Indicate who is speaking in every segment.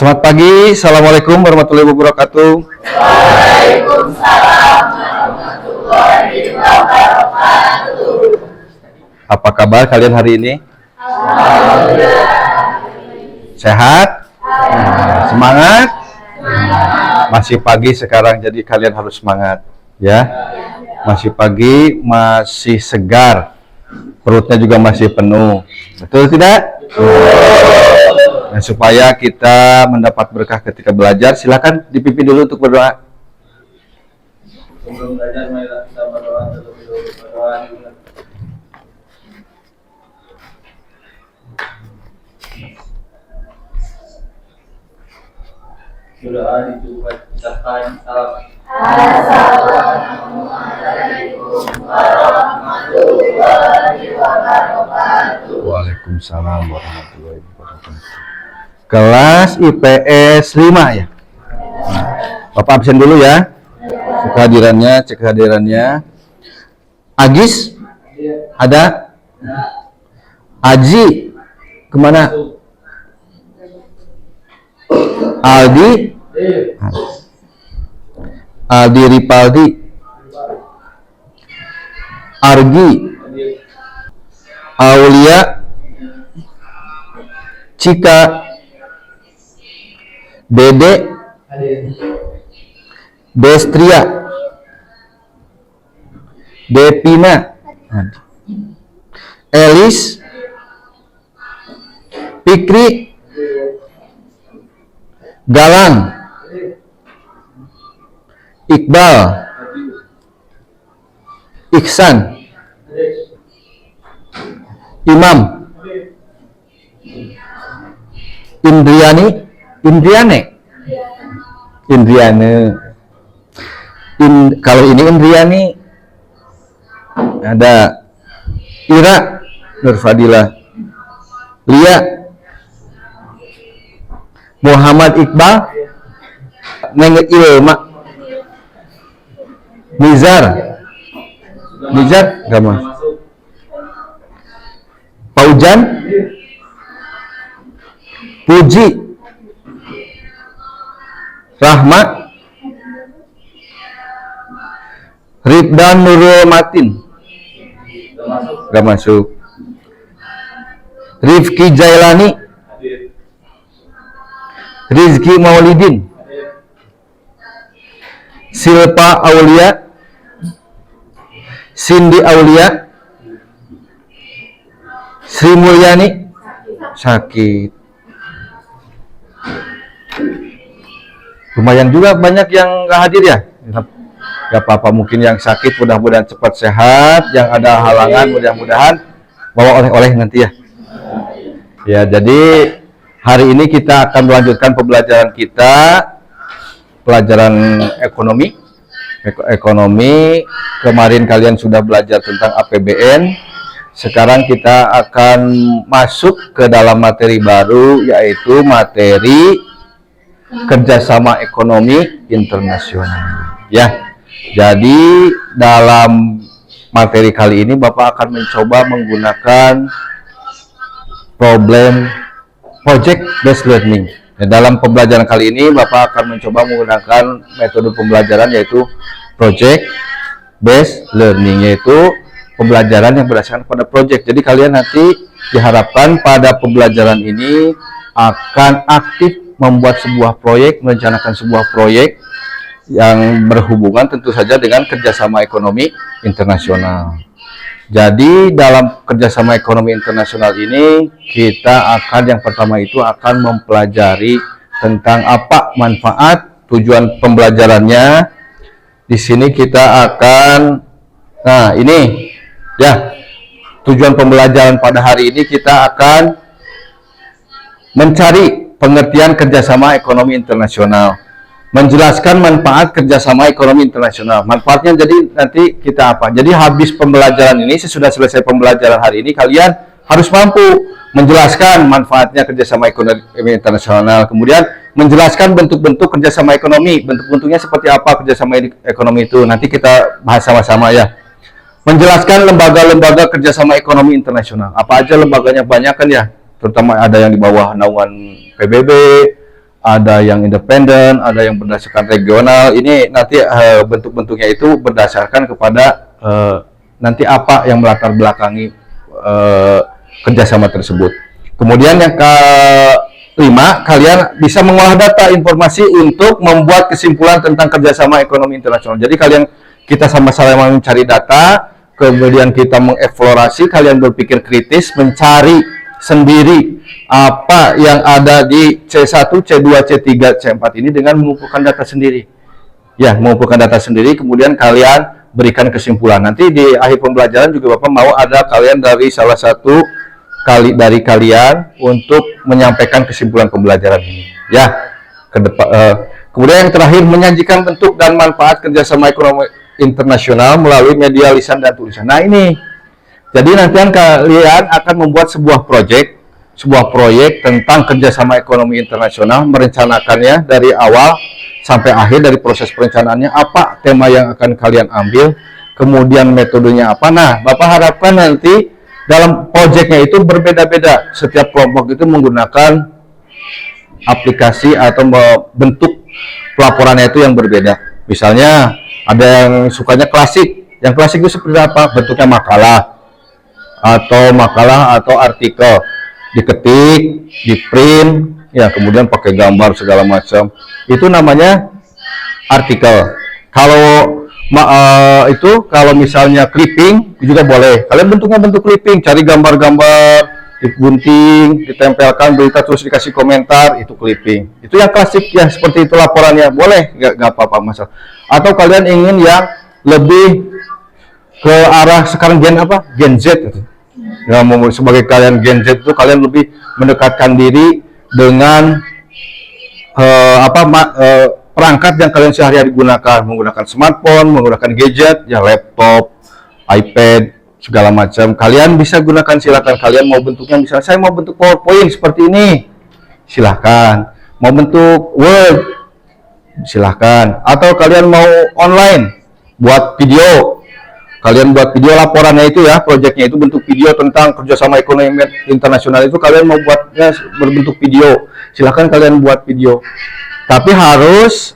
Speaker 1: Selamat pagi, Assalamualaikum warahmatullahi wabarakatuh.
Speaker 2: Waalaikumsalam warahmatullahi wabarakatuh.
Speaker 1: Apa kabar kalian hari ini?
Speaker 2: Alhamdulillah.
Speaker 1: Sehat? Semangat? Masih pagi sekarang, jadi kalian harus semangat, ya. Masih pagi, masih segar, perutnya juga masih penuh. Betul tidak? Nah, supaya kita mendapat berkah ketika belajar, silakan dipimpin dulu untuk berdoa.
Speaker 3: Sebelum belajar, marilah kita berdoa terlebih dahulu. Berdoa juga. Doa diucapkan salam.
Speaker 2: Assalamualaikum warahmatullahi wabarakatuh.
Speaker 1: Waalaikumsalam warahmatullahi wabarakatuh. Kelas IPS 5 ya. Bapak absen dulu ya. Cek kehadirannya. Agis? Ada? Aji? Kemana? Aldi? Aldi Ripaldi? Argi? Aulia? Cika? Dede? Bestria? Depina? Elis? Pikri? Galang? Iqbal? Iksan? Imam? Indriani? Indriane? Indriane. Kalau ini Indriani. Ada Ira, Nurfadila, Lia, Muhammad Iqbal, Neng Ilma, Nizar gak masuk. Paujan, Puji, Rahma, Ribdan Nurul Matin gak masuk. Rifki Jailani, Rizky Maulidin, Silpa Aulia, Cindy Aulia, Sri Mulyani sakit. Lumayan juga banyak yang gak hadir ya. Gak apa-apa, mungkin yang sakit mudah-mudahan cepat sehat, yang ada halangan mudah-mudahan bawa oleh-oleh nanti ya. Ya, jadi hari ini kita akan melanjutkan pembelajaran kita, pelajaran ekonomi. Kemarin kalian sudah belajar tentang APBN. Sekarang kita akan masuk ke dalam materi baru, yaitu materi kerjasama ekonomi internasional. Ya, jadi dalam materi kali ini Bapak akan mencoba menggunakan project based learning. Nah, dalam pembelajaran kali ini Bapak akan mencoba menggunakan metode pembelajaran yaitu project based learning, yaitu pembelajaran yang berdasarkan pada project. Jadi kalian nanti diharapkan pada pembelajaran ini akan aktif membuat sebuah proyek, merencanakan sebuah proyek yang berhubungan tentu saja dengan kerjasama ekonomi internasional. Jadi dalam kerjasama ekonomi internasional ini kita akan yang pertama itu akan mempelajari tentang apa manfaat, tujuan pembelajarannya. Di sini kita akan, nah ini ya, tujuan pembelajaran pada hari ini kita akan mencari pengertian kerjasama ekonomi internasional, menjelaskan manfaat kerjasama ekonomi internasional. Manfaatnya jadi nanti kita apa? Jadi habis pembelajaran ini, sesudah selesai pembelajaran hari ini, kalian harus mampu menjelaskan manfaatnya kerjasama ekonomi internasional. Kemudian menjelaskan bentuk-bentuk kerjasama ekonomi. Bentuk-bentuknya seperti apa kerjasama ekonomi itu? Nanti kita bahas sama-sama ya. Menjelaskan lembaga-lembaga kerjasama ekonomi internasional. Apa aja lembaganya? Banyak kan ya. Terutama ada yang di bawah naungan PBB, ada yang independen, ada yang berdasarkan regional. Ini nanti bentuk-bentuknya itu berdasarkan kepada nanti apa yang melatar belakangi kerjasama tersebut. Kemudian yang kelima, kalian bisa mengolah data informasi untuk membuat kesimpulan tentang kerjasama ekonomi internasional. Jadi kita sama-sama mencari data, kemudian kita mengeksplorasi, kalian berpikir kritis, mencari sendiri apa yang ada di C1, C2, C3, C4 ini dengan mengumpulkan data sendiri. Ya, mengumpulkan data sendiri, kemudian kalian berikan kesimpulan. Nanti di akhir pembelajaran juga Bapak mau ada kalian dari salah satu dari kalian untuk menyampaikan kesimpulan pembelajaran ini. Ya, kemudian yang terakhir, menyajikan bentuk dan manfaat kerjasama ekonomi internasional melalui media lisan dan tulisan. Nah ini, jadi nanti kalian akan membuat sebuah proyek tentang kerjasama ekonomi internasional, merencanakannya dari awal sampai akhir, dari proses perencanaannya, apa tema yang akan kalian ambil, kemudian metodenya apa. Nah, Bapak harapkan nanti dalam proyeknya itu berbeda-beda, setiap kelompok itu menggunakan aplikasi atau bentuk pelaporannya itu yang berbeda. Misalnya ada yang sukanya klasik, yang klasik itu seperti apa? Bentuknya makalah atau artikel, diketik, di print, ya kemudian pakai gambar segala macam. Itu namanya artikel. Kalau kalau misalnya clipping juga boleh. Kalian bentuknya bentuk clipping, cari gambar-gambar, digunting, ditempelkan berita terus dikasih komentar, itu clipping. Itu yang klasik ya, seperti itu laporannya. Boleh, nggak apa-apa masalah. Atau kalian ingin yang lebih ke arah sekarang Gen Z gitu. Ya, sebagai kalian Gen Z itu kalian lebih mendekatkan diri dengan perangkat yang kalian sehari-hari gunakan, menggunakan smartphone, menggunakan gadget, ya laptop, iPad, segala macam. Kalian bisa gunakan, silakan. Kalian mau bentuknya, misalnya saya mau bentuk PowerPoint seperti ini, silakan. Mau bentuk Word, silakan. Atau kalian mau online, buat video. Kalian buat video laporannya itu ya, proyeknya itu bentuk video tentang kerjasama ekonomi internasional itu, kalian mau buatnya berbentuk video, silakan kalian buat video. Tapi harus,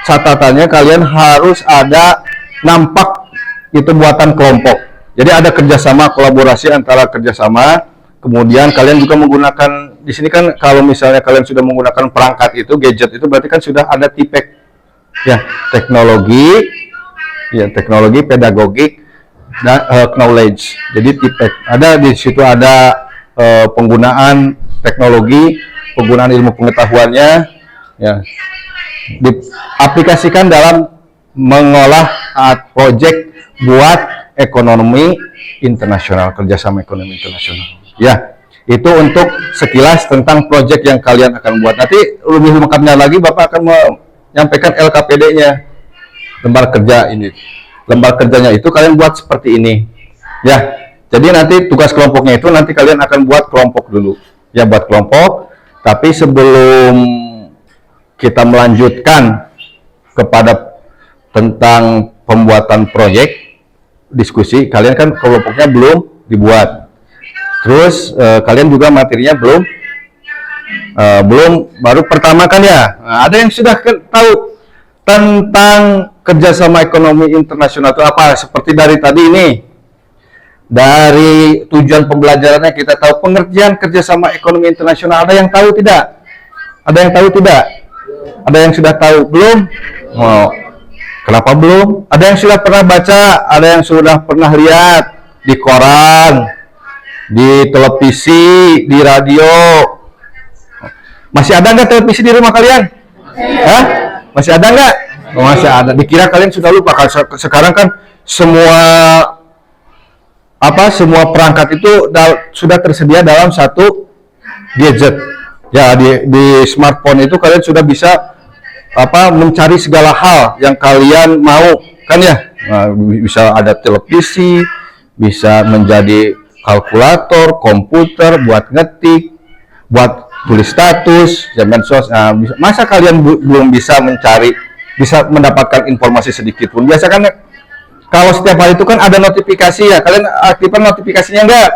Speaker 1: catatannya kalian harus ada nampak itu buatan kelompok. Jadi ada kerjasama, kolaborasi antara kerjasama. Kemudian kalian juga menggunakan, di sini kan kalau misalnya kalian sudah menggunakan perangkat itu, gadget itu berarti kan sudah ada TPEC, ya teknologi pedagogik dan knowledge. Jadi TPEC ada di situ, ada penggunaan teknologi, penggunaan ilmu pengetahuannya, ya diaplikasikan dalam mengolah proyek buat ekonomi internasional, kerjasama ekonomi internasional. Ya, itu untuk sekilas tentang proyek yang kalian akan buat. Nanti lebih lengkapnya lagi Bapak akan menyampaikan LKPD-nya, lembar kerja ini. Lembar kerjanya itu kalian buat seperti ini. Ya, jadi nanti tugas kelompoknya itu nanti kalian akan buat kelompok dulu. Ya, buat kelompok. Tapi sebelum kita melanjutkan kepada tentang pembuatan proyek, diskusi, kalian kan kelompoknya belum dibuat. Terus kalian juga materinya belum baru pertama kan ya. Nah, ada yang sudah tahu tentang kerjasama ekonomi internasional itu apa? Seperti dari tadi ini, dari tujuan pembelajarannya kita tahu pengertian kerjasama ekonomi internasional. Ada yang tahu tidak? Ada yang tahu tidak? Ada yang sudah tahu belum? Oh, kenapa belum? Ada yang sudah pernah baca? Ada yang sudah pernah lihat di koran, di televisi, di radio? Masih ada nggak televisi di rumah kalian? Hah? Masih ada nggak? Oh, masih ada. Dikira kalian sudah lupa. Sekarang kan semua perangkat itu sudah tersedia dalam satu gadget. Ya, di smartphone itu kalian sudah bisa mencari segala hal yang kalian mau, kan ya? Nah, bisa ada televisi, bisa menjadi kalkulator, komputer, buat ngetik, buat tulis status, medsos. Nah, masa kalian belum bisa bisa mendapatkan informasi sedikit pun? Biasa kan kalau setiap hari itu kan ada notifikasi ya, kalian aktifkan notifikasinya enggak?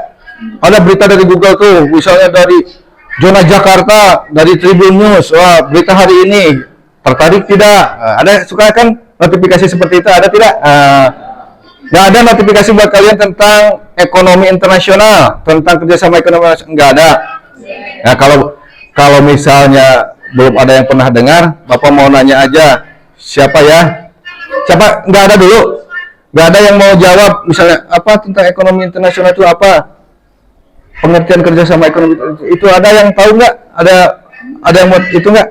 Speaker 1: Ada berita dari Google tuh, misalnya dari Zona Jakarta dari Tribun News, wah berita hari ini, tertarik tidak? Ada suka kan notifikasi seperti itu, ada tidak? Nggak ada notifikasi buat kalian tentang ekonomi internasional, tentang kerjasama ekonomi internasional, nggak ada. Nah, kalau misalnya belum ada yang pernah dengar, Bapak mau nanya aja, siapa ya? Siapa? Nggak ada dulu. Nggak ada yang mau jawab, misalnya apa tentang ekonomi internasional itu apa? Pengertian kerjasama ekonomi itu ada yang tahu nggak? Ada yang mau itu nggak?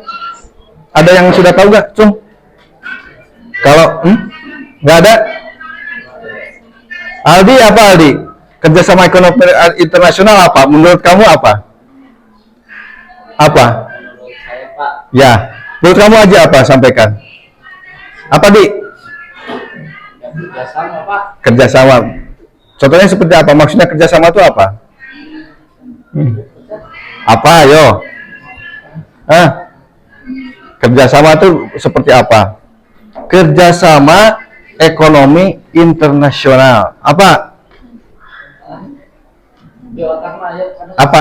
Speaker 1: Ada yang sudah tahu nggak, Cung? Kalau nggak ada, Aldi apa Aldi? Kerjasama ekonomi internasional apa? Menurut kamu apa? Apa?
Speaker 3: Menurut saya, Pak,
Speaker 1: Ya, menurut kamu aja apa? Sampaikan. Apa Di?
Speaker 3: yang kerjasama, Pak.
Speaker 1: Kerjasama. Contohnya seperti apa? Maksudnya kerjasama itu apa? Apa, yo? Kerjasama itu seperti apa? Kerjasama ekonomi internasional. Apa?
Speaker 3: Di otak mah ya,
Speaker 1: Apa?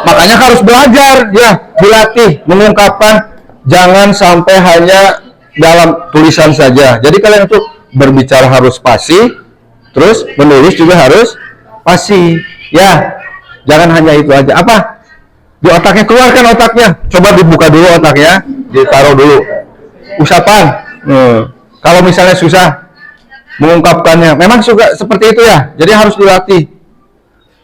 Speaker 1: Makanya harus belajar, ya, dilatih, mengungkapkan, jangan sampai hanya dalam tulisan saja. Jadi kalian itu berbicara harus fasih, terus menulis juga harus fasih, ya. Jangan hanya itu aja. Apa? Di otaknya, keluarkan otaknya. Coba dibuka dulu otaknya, ditaruh dulu. Usapan. Kalau misalnya susah mengungkapkannya, memang suka seperti itu ya. Jadi harus dilatih.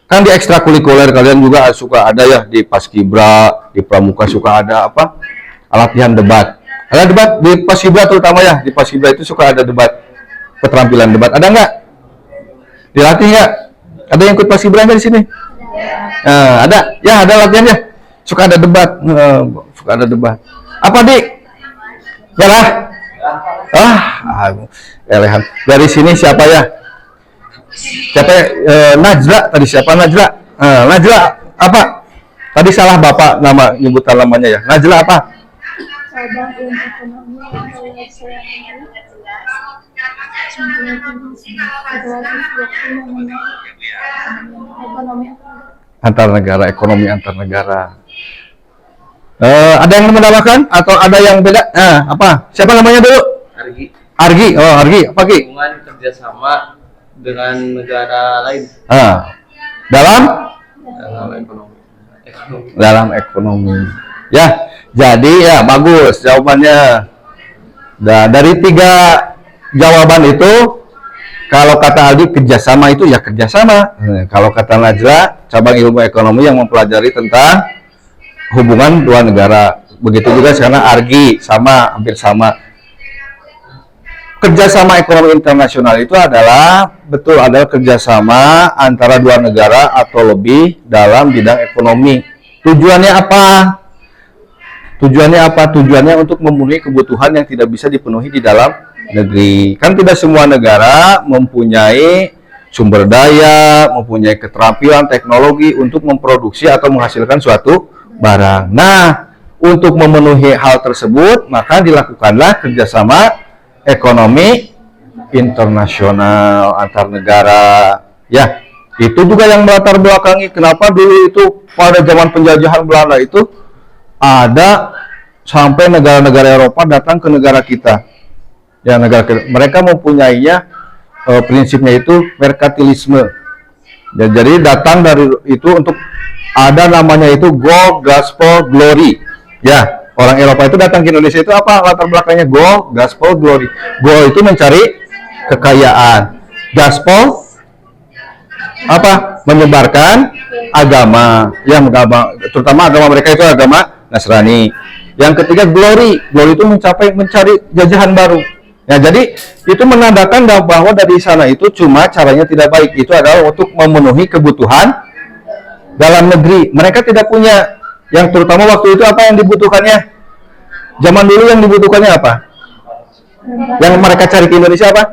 Speaker 1: Kan di ekstrakurikuler kalian juga suka ada ya, di Paskibra, di Pramuka suka ada apa? Latihan debat. Ada debat di Paskibra terutama ya. Di Paskibra itu suka ada debat, keterampilan debat. Ada nggak? Dilatih nggak? Ada yang ikut Paskibra nggak di sini? Ada, ya ada latihannya. Suka ada debat, suka ada debat. Apa Di? Ya lah. Elehan. Dari sini siapa ya? Siapa? Najla tadi siapa Najla? Najla apa? Tadi salah Bapak nama nyebutan namanya ya. Najla apa?
Speaker 4: Cabang ilmu ekonomi yang saya ekonomi
Speaker 1: Antar negara, ekonomi antar negara. Ada yang menambahkan atau ada yang beda? Apa? Siapa namanya dulu?
Speaker 3: Argi.
Speaker 1: Argi. Oh, Argi. Apa Ki?
Speaker 3: Hubungan kerjasama dengan negara lain
Speaker 1: Dalam
Speaker 3: dalam ekonomi.
Speaker 1: dalam ekonomi. Ya, jadi ya bagus jawabannya. Nah, dari 3 jawaban itu, kalau kata Aldi kerjasama itu ya kerjasama. Kalau kata Najla, cabang ilmu ekonomi yang mempelajari tentang hubungan 2 negara. Begitu juga sekarang Argi, sama, hampir sama. Kerjasama ekonomi internasional itu adalah kerjasama antara 2 negara atau lebih dalam bidang ekonomi. Tujuannya apa? Tujuannya untuk memenuhi kebutuhan yang tidak bisa dipenuhi di dalam negeri. Kan tidak semua negara mempunyai sumber daya, mempunyai keterampilan teknologi untuk memproduksi atau menghasilkan suatu barang. Nah, untuk memenuhi hal tersebut, maka dilakukanlah kerjasama ekonomi internasional antar negara. Ya, itu juga yang melatar belakangi kenapa dulu itu pada zaman penjajahan Belanda itu ada sampai negara-negara Eropa datang ke negara kita. Ya, mereka mempunyainya prinsipnya itu merkantilisme. Ya, jadi datang dari itu untuk ada namanya itu Gold, Gospel, Glory. Ya, orang Eropa itu datang ke Indonesia itu apa latar belakangnya? Gold, Gospel, Glory. Gold itu mencari kekayaan. Gospel apa? Menyebarkan agama. Yang terutama agama mereka itu agama Nasrani. Yang ketiga glory. Glory itu mencari jajahan baru. Ya, jadi itu menandakan bahwa dari sana itu cuma caranya tidak baik. Itu adalah untuk memenuhi kebutuhan dalam negeri. Mereka tidak punya, yang terutama waktu itu apa yang dibutuhkannya? Zaman dulu yang dibutuhkannya apa? Yang mereka cari ke Indonesia apa?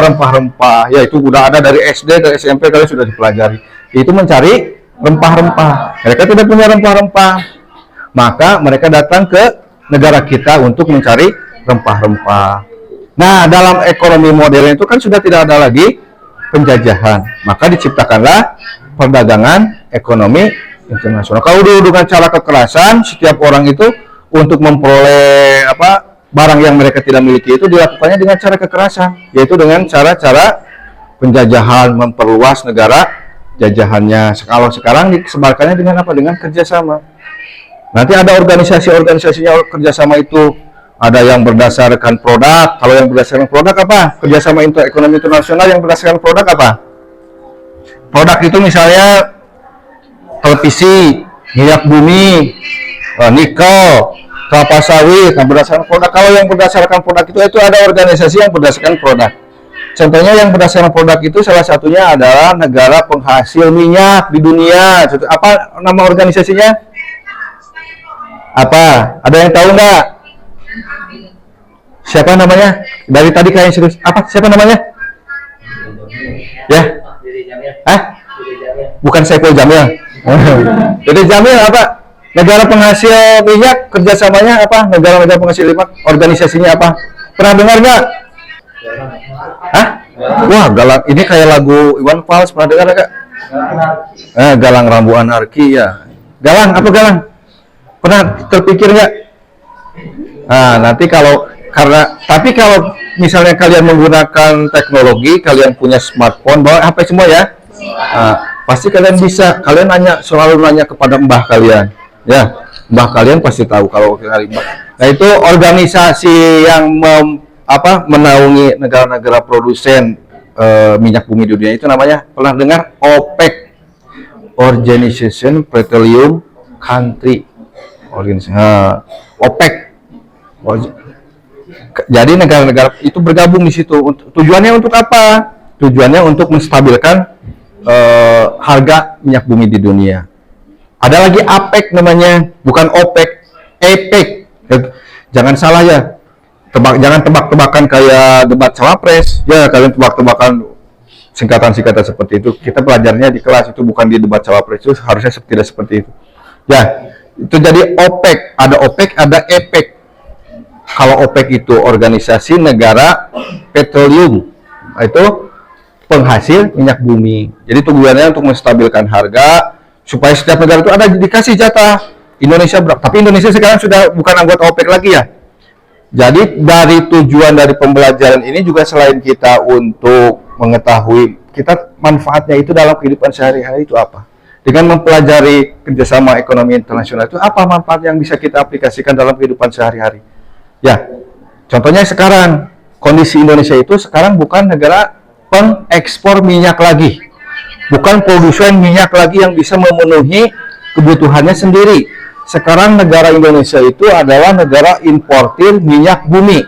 Speaker 1: Rempah-rempah. Ya, itu udah ada dari SD, dari SMP kalian sudah dipelajari. Itu mencari rempah-rempah. Mereka tidak punya rempah-rempah. Maka mereka datang ke negara kita untuk mencari rempah-rempah. Nah, dalam ekonomi modern itu kan sudah tidak ada lagi penjajahan. Maka diciptakanlah perdagangan ekonomi internasional. Kalau dulu dengan cara kekerasan, setiap orang itu untuk memperoleh barang yang mereka tidak miliki itu dilakukannya dengan cara kekerasan, yaitu dengan cara-cara penjajahan, memperluas negara jajahannya. Kalau sekarang disebarkannya dengan apa? Dengan kerjasama. Nanti ada organisasinya kerjasama itu, ada yang berdasarkan produk. Kalau yang berdasarkan produk apa? Kerjasama ekonomi internasional yang berdasarkan produk apa? Produk itu misalnya televisi, minyak bumi, nikel, kelapa sawit. Nah, berdasarkan produk. Kalau yang berdasarkan produk itu ada organisasi yang berdasarkan produk. Contohnya yang berdasarkan produk itu salah satunya adalah negara penghasil minyak di dunia. Apa nama organisasinya? Apa? Ada yang tahu nggak? Siapa namanya? Dari tadi kayaknya serius. Apa? Siapa namanya? Ya? Bukan Saiful Jamil. Jadi Jamil apa? Negara penghasil minyak, kerjasamanya apa? Negara-negara penghasil minyak, organisasinya apa? Pernah dengar nggak? Hah? Wah, galang. Ini kayak lagu Iwan Fals. Pernah dengar nggak? Galang Rambu Anarki ya. Galang, apa galang? Pernah terpikir nggak? Nah, nanti tapi kalau misalnya kalian menggunakan teknologi, kalian punya smartphone, bawa HP semua ya. Pasti kalian bisa. Kalian selalu nanya kepada mbah kalian. Ya, mbah kalian pasti tahu kalau kalian mbah. Nah, itu organisasi yang menaungi negara-negara produsen minyak bumi di dunia itu namanya, pernah dengar? OPEC, Organization Petroleum Country. OPEC. Jadi negara-negara itu bergabung di situ. Tujuannya untuk apa? Tujuannya untuk menstabilkan harga minyak bumi di dunia. Ada lagi APEC namanya, bukan OPEC, APEC. Jangan salah ya. Jangan tebak-tebakan kayak debat cawapres. Ya, kalian tebak-tebakan singkatan-singkatan seperti itu. Kita belajarnya di kelas, itu bukan di debat cawapres. Itu harusnya tidak seperti itu. Ya, itu jadi OPEC. Ada OPEC, ada APEC. Kalau OPEC itu organisasi negara petroleum, itu penghasil minyak bumi. Jadi tujuannya untuk menstabilkan harga supaya setiap negara itu ada dikasih jatah. Indonesia berapa? Tapi Indonesia sekarang sudah bukan anggota OPEC lagi ya. Jadi dari tujuan dari pembelajaran ini juga selain kita untuk mengetahui kita manfaatnya itu dalam kehidupan sehari-hari itu apa? Dengan mempelajari kerjasama ekonomi internasional itu apa manfaat yang bisa kita aplikasikan dalam kehidupan sehari-hari? Ya, contohnya sekarang kondisi Indonesia itu sekarang bukan negara pengekspor minyak lagi, bukan produsen minyak lagi yang bisa memenuhi kebutuhannya sendiri. Sekarang negara Indonesia itu adalah negara importir minyak bumi.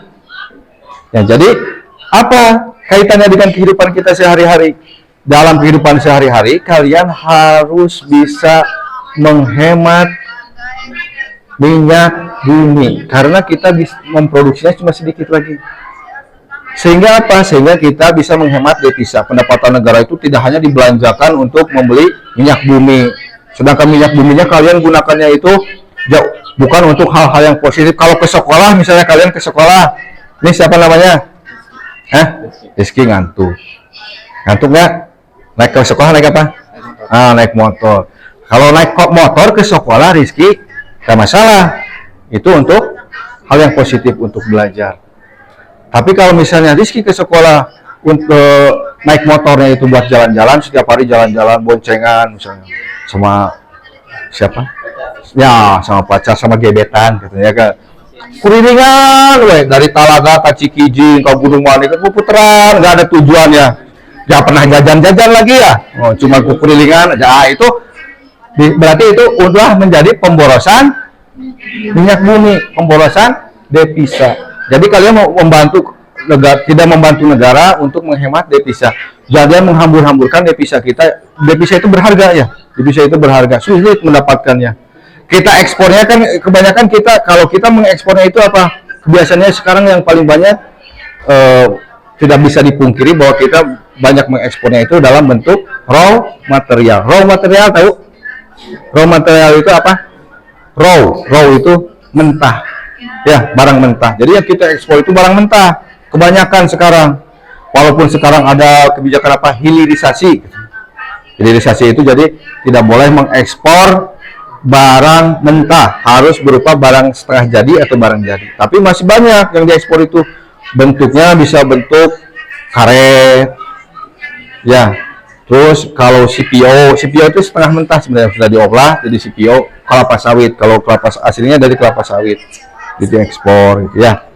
Speaker 1: Ya, jadi apa kaitannya dengan kehidupan kita sehari-hari? Dalam kehidupan sehari-hari, kalian harus bisa menghemat minyak bumi karena kita bisa memproduksinya cuma sedikit lagi. Sehingga apa? Sehingga kita bisa menghemat devisa. Pendapatan negara itu tidak hanya dibelanjakan untuk membeli minyak bumi. Sedangkan minyak buminya kalian gunakannya itu bukan untuk hal-hal yang positif. Kalau ke sekolah, misalnya kalian ke sekolah, ini siapa namanya? Rizky ngantuk. Ngantuk nggak? Naik ke sekolah naik apa? Naik motor. Kalau naik motor ke sekolah, Rizky, gak masalah. Itu untuk hal yang positif untuk belajar. Tapi kalau misalnya Rizky ke sekolah untuk naik motornya itu buat jalan-jalan, setiap hari jalan-jalan boncengan misalnya sama siapa? Ya, sama pacar, sama gebetan katanya kan. Kuriringan dari Talaga ke Cikijing ke Gunung Mani ke Puteran, nggak ada tujuannya. Nggak pernah jajan-jajan lagi ya. Cuma kuriringan aja. Itu berarti itu udah menjadi pemborosan minyak bumi, pemborosan devisa. Jadi kalian mau membantu negara, tidak membantu negara untuk menghemat devisa. Jangan menghambur-hamburkan devisa kita. Devisa itu berharga ya. Devisa itu berharga, sulit mendapatkannya. Kita ekspornya kan kebanyakan kalau kita mengekspornya itu apa? Biasanya sekarang yang paling banyak tidak bisa dipungkiri bahwa kita banyak mengekspornya itu dalam bentuk raw material. Raw material tahu? Raw material itu apa? Raw itu mentah. Ya, barang mentah. Jadi yang kita ekspor itu barang mentah. Kebanyakan sekarang. Walaupun sekarang ada kebijakan hilirisasi. Hilirisasi itu jadi tidak boleh mengekspor barang mentah, harus berupa barang setengah jadi atau barang jadi. Tapi masih banyak yang diekspor itu bentuknya bisa bentuk karet, ya. Terus kalau CPO itu setengah mentah sebenarnya, sudah diolah jadi CPO, kelapa sawit. Kalau kelapa aslinya dari kelapa sawit, itu ekspor, gitu ya.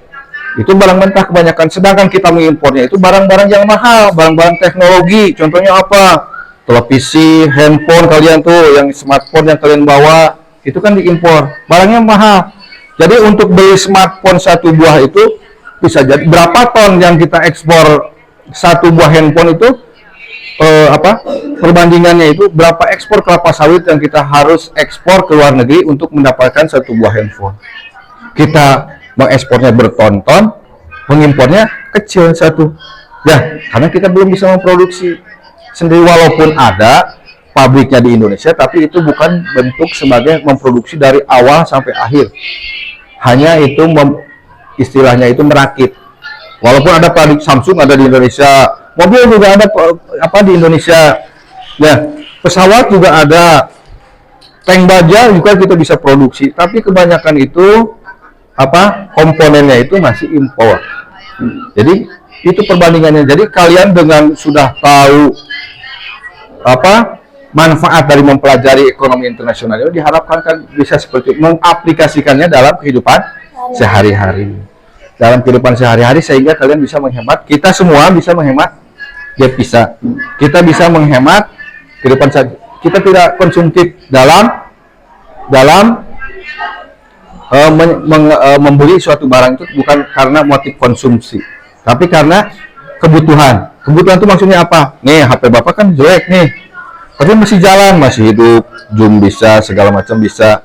Speaker 1: Itu barang mentah kebanyakan. Sedangkan kita mengimpornya itu barang-barang yang mahal, barang-barang teknologi. Contohnya apa? Televisi, handphone kalian tuh, yang smartphone yang kalian bawa, itu kan diimpor. Barangnya mahal. Jadi untuk beli smartphone satu buah itu bisa jadi berapa ton yang kita ekspor satu buah handphone itu? Perbandingannya itu berapa ekspor kelapa sawit yang kita harus ekspor ke luar negeri untuk mendapatkan satu buah handphone. Kita mengekspornya berton-ton, mengimpornya kecil satu. Ya, karena kita belum bisa memproduksi sendiri, walaupun ada pabriknya di Indonesia, tapi itu bukan bentuk sebagai memproduksi dari awal sampai akhir. Hanya itu istilahnya itu merakit. Walaupun ada pabrik Samsung ada di Indonesia, mobil juga ada di Indonesia, ya, pesawat juga ada, tank baja juga kita bisa produksi, tapi kebanyakan itu komponennya itu masih impor. Jadi itu perbandingannya. Jadi kalian dengan sudah tahu manfaat dari mempelajari ekonomi internasional itu, diharapkan kan bisa seperti mengaplikasikannya dalam kehidupan sehari-hari. Dalam kehidupan sehari-hari, sehingga kalian bisa menghemat, kita semua bisa menghemat, ya bisa. Kita bisa menghemat kehidupan kita tidak konsumtif dalam membeli suatu barang itu bukan karena motif konsumsi, tapi karena kebutuhan. Kebutuhan itu maksudnya apa? Nih, HP Bapak kan jelek nih, tapi masih jalan, masih hidup, Zoom bisa, segala macam bisa.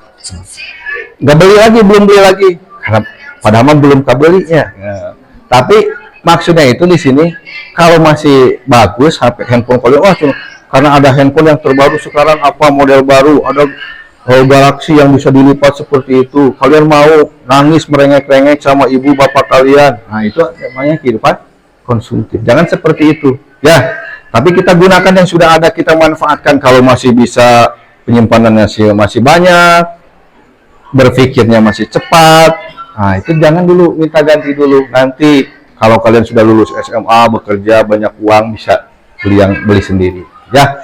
Speaker 1: Nggak beli lagi, belum beli lagi, karena padahal belum kabelinya. Nah, tapi maksudnya itu di sini, kalau masih bagus HP handphone kalian, karena ada handphone yang terbaru sekarang, model baru, ada Galaxy yang bisa dilipat seperti itu, kalian mau nangis merengek-rengek sama ibu bapak kalian. Nah, itu namanya kehidupan konsumtif. Jangan seperti itu, ya. Tapi kita gunakan yang sudah ada, kita manfaatkan. Kalau masih bisa, penyimpanannya masih banyak, berpikirnya masih cepat, nah itu jangan dulu, minta ganti dulu. Nanti kalau kalian sudah lulus SMA, bekerja, banyak uang, bisa beli sendiri, ya.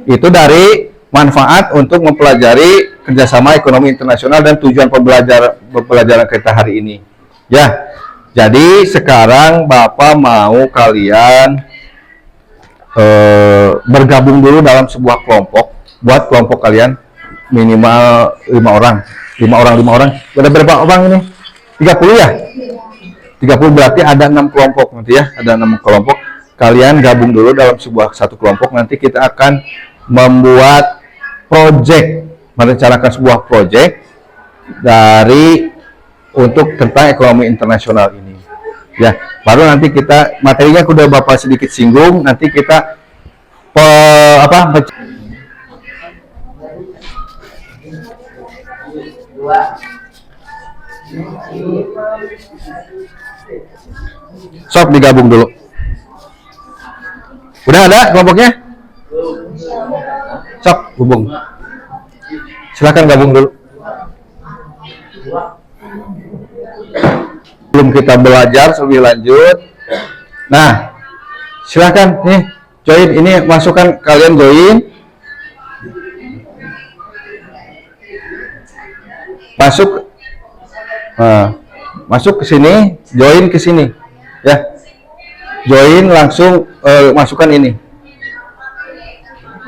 Speaker 1: Itu dari manfaat untuk mempelajari kerjasama ekonomi internasional dan tujuan pembelajaran kita hari ini, ya. Jadi sekarang Bapak mau kalian bergabung dulu dalam sebuah kelompok. Buat kelompok kalian minimal 5 orang. 5 orang. Ada berapa orang ini? 30 ya? 30 berarti ada 6 kelompok nanti ya. Ada 6 kelompok. Kalian gabung dulu dalam satu kelompok. Nanti kita akan membuat project, merencanakan sebuah project tentang ekonomi internasional ini. Ya, baru nanti kita materinya udah Bapak sedikit singgung, nanti kita sok digabung dulu. Udah ada kelompoknya? Sok hubung. Silakan gabung dulu. Belum kita belajar lebih lanjut. Nah, silakan nih join, ini masukkan, kalian join. Masuk ke sini, join ke sini. Ya. Join langsung masukkan ini.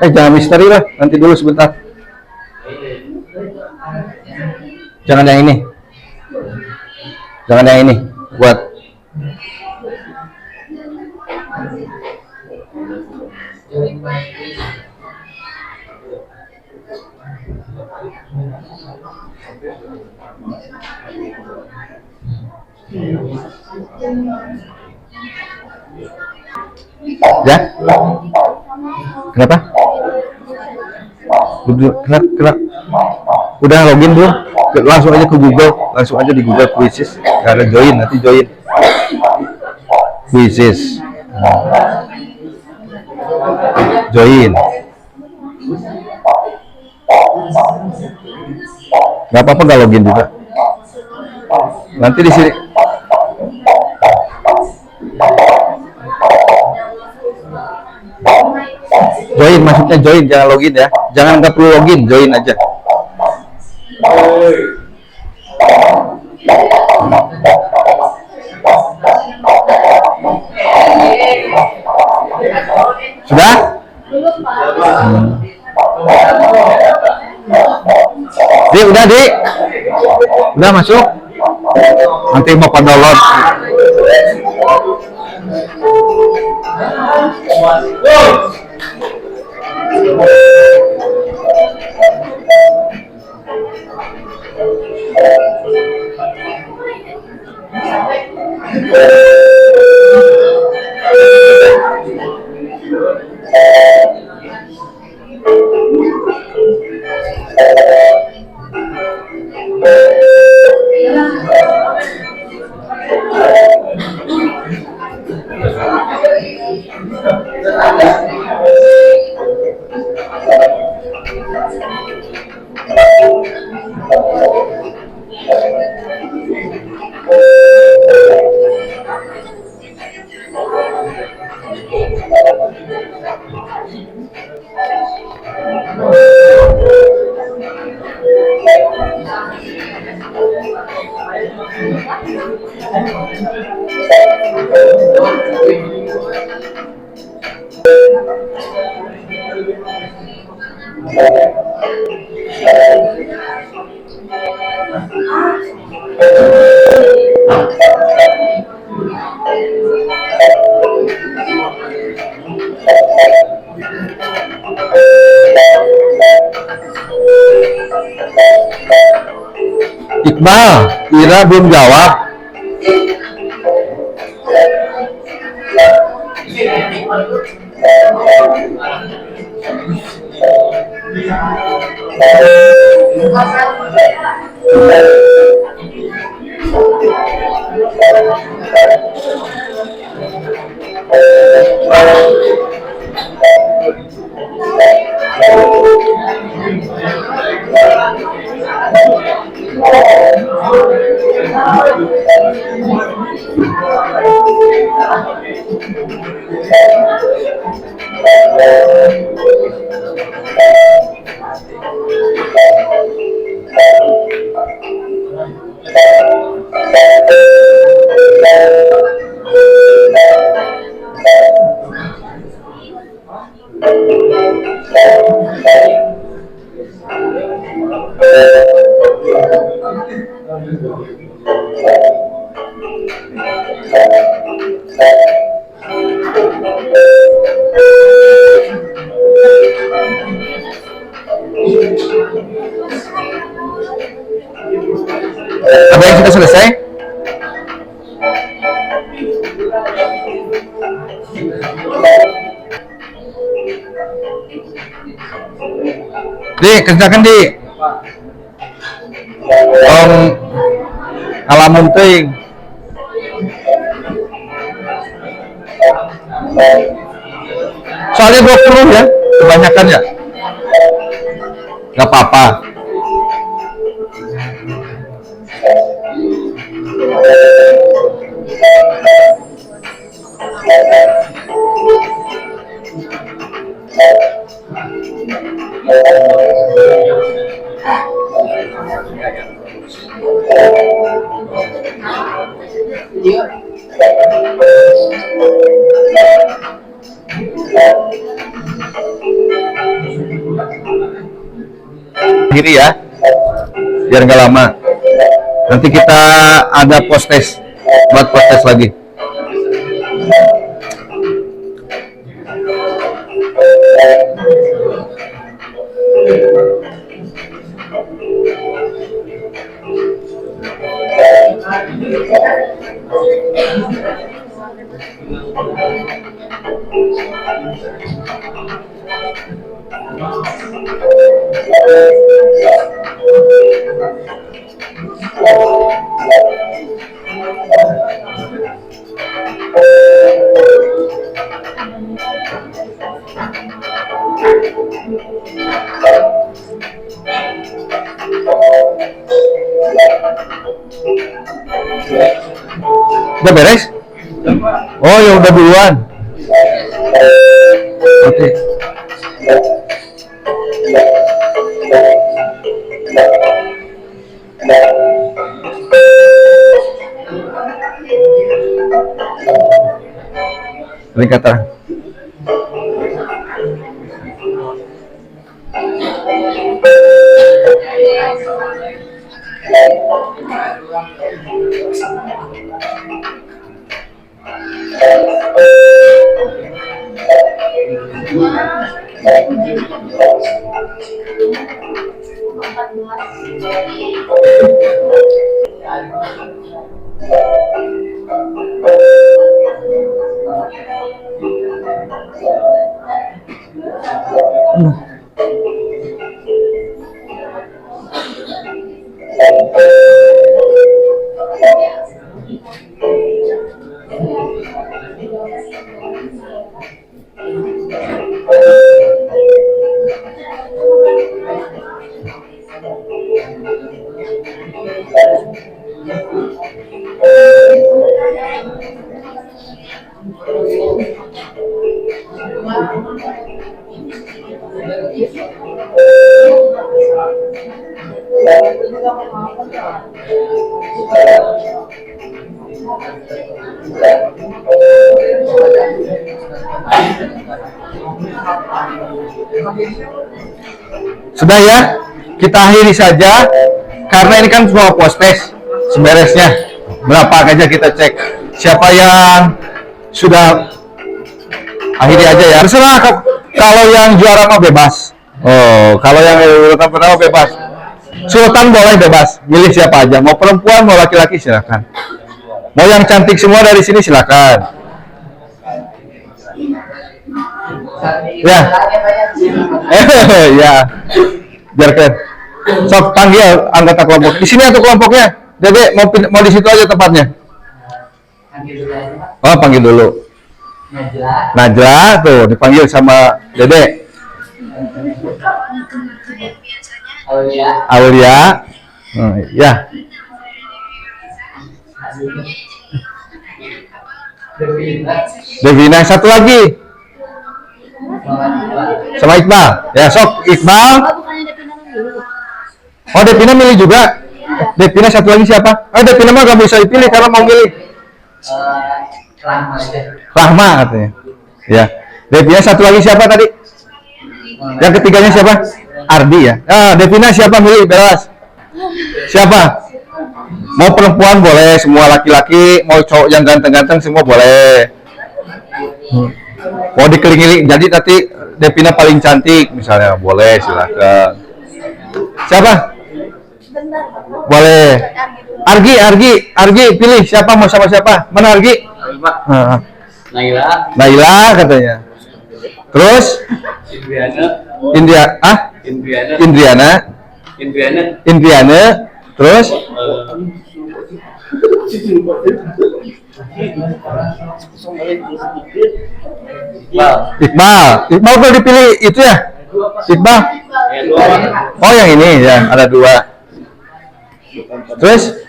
Speaker 1: Jangan misteri lah, nanti dulu sebentar. Jangan yang ini. Jangan yang ini, buat. Ya? Kenapa? Kenapa? Udah login belum? Langsung aja ke Google, langsung aja di Google Quizzes. Karena join, nanti join Quizzes. Join. Nggak apa-apa nggak login juga. Nanti di sini. Join, maksudnya join, jangan login ya. Jangan nggak perlu login, join aja. Sudah? Di, udah di, udah masuk. Nanti mau download. Iqbal, Ira belum jawab. Ada yang sudah selesai? Di, kerjakan di. Alamun ting. Soalnya 20 ya, kebanyakan ya. Gak apa-apa. Gini ya, biar nggak lama. Nanti kita ada post test, buat post test lagi. Udah beres? Oh ya udah duluan. Oke. Ini kata. Sudah ya, kita akhiri saja karena ini kan semua pospes seberesnya. Berapa aja kita cek. Siapa yang sudah akhiri aja ya. Terserah kalau yang juara mah bebas. Oh, kalau yang urutan pertama bebas. Sultan boleh bebas, milih siapa aja. Mau perempuan, mau laki-laki silakan. Mau yang cantik semua dari sini silakan. Ya. Ya. Biarkan. Sok panggil anggota kelompok. Di sini atau kelompoknya? Dede mau di situ aja tempatnya. Oh, panggil dulu. Najla tuh dipanggil sama Dede. Aulia. Oh, ya. Devina, satu lagi. Sama Iqbal. Ya, sok Iqbal. Oh, Devina milih juga. Devina satu lagi siapa? Oh, Devina mah gak bisa dipilih karena mau milih. Rahma katanya. Ya. Devina satu lagi siapa tadi? Yang ketiganya siapa? Ardi ya. Ah, Devina siapa milih? Beres. Siapa? Mau perempuan boleh, semua laki-laki, mau cowok yang ganteng-ganteng semua boleh. Mau dikelilingi, jadi nanti Devina paling cantik misalnya, boleh silakan. Siapa? Boleh. Argi pilih siapa mau sama siapa? Mana Argi? Naila katanya. Terus? Indriana. Terus? Iqbal boleh dipilih itu ya? Iqbal? Oh yang ini ya, ada dua. Terus?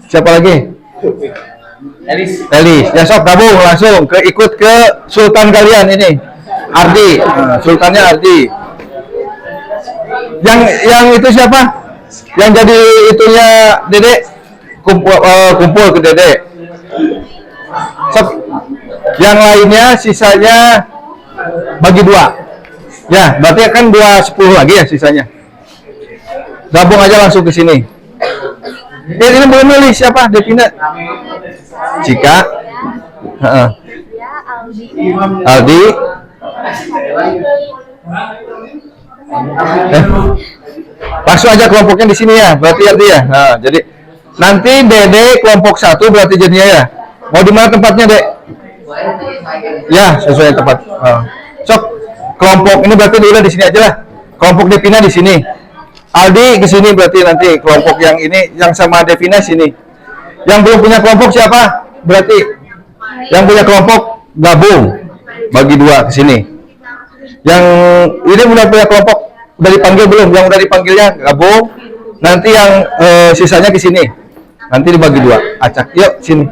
Speaker 1: Siapa lagi? Elis. Ya sok gabung langsung ikut ke Sultan kalian ini. Ardi. Sultannya Ardi. Yang itu siapa? Yang jadi itunya Dede kumpul ke Dede. Sok. Yang lainnya sisanya bagi dua. Ya, berarti kan 10 lagi ya sisanya. Gabung aja langsung ke sini. Ini boleh milih siapa? Devina. Cika. Aldi. Langsung aja kelompoknya di sini ya. Berarti Aldi ya. Nah, jadi nanti Dede kelompok 1 berarti jadinya ya. Mau di mana tempatnya, Dek? Ya, sesuai tempat. Sok kelompok ini berarti udah di sini aja lah. Kelompok Devina di sini. Aldi ke sini berarti nanti kelompok yang ini yang sama Devina sini. Yang belum punya kelompok siapa? Berarti yang punya kelompok gabung bagi dua ke sini. Yang ini udah punya kelompok udah dipanggil belum? Yang udah dipanggilnya gabung. Nanti yang sisanya ke sini. Nanti dibagi dua. Acak. Yuk sini.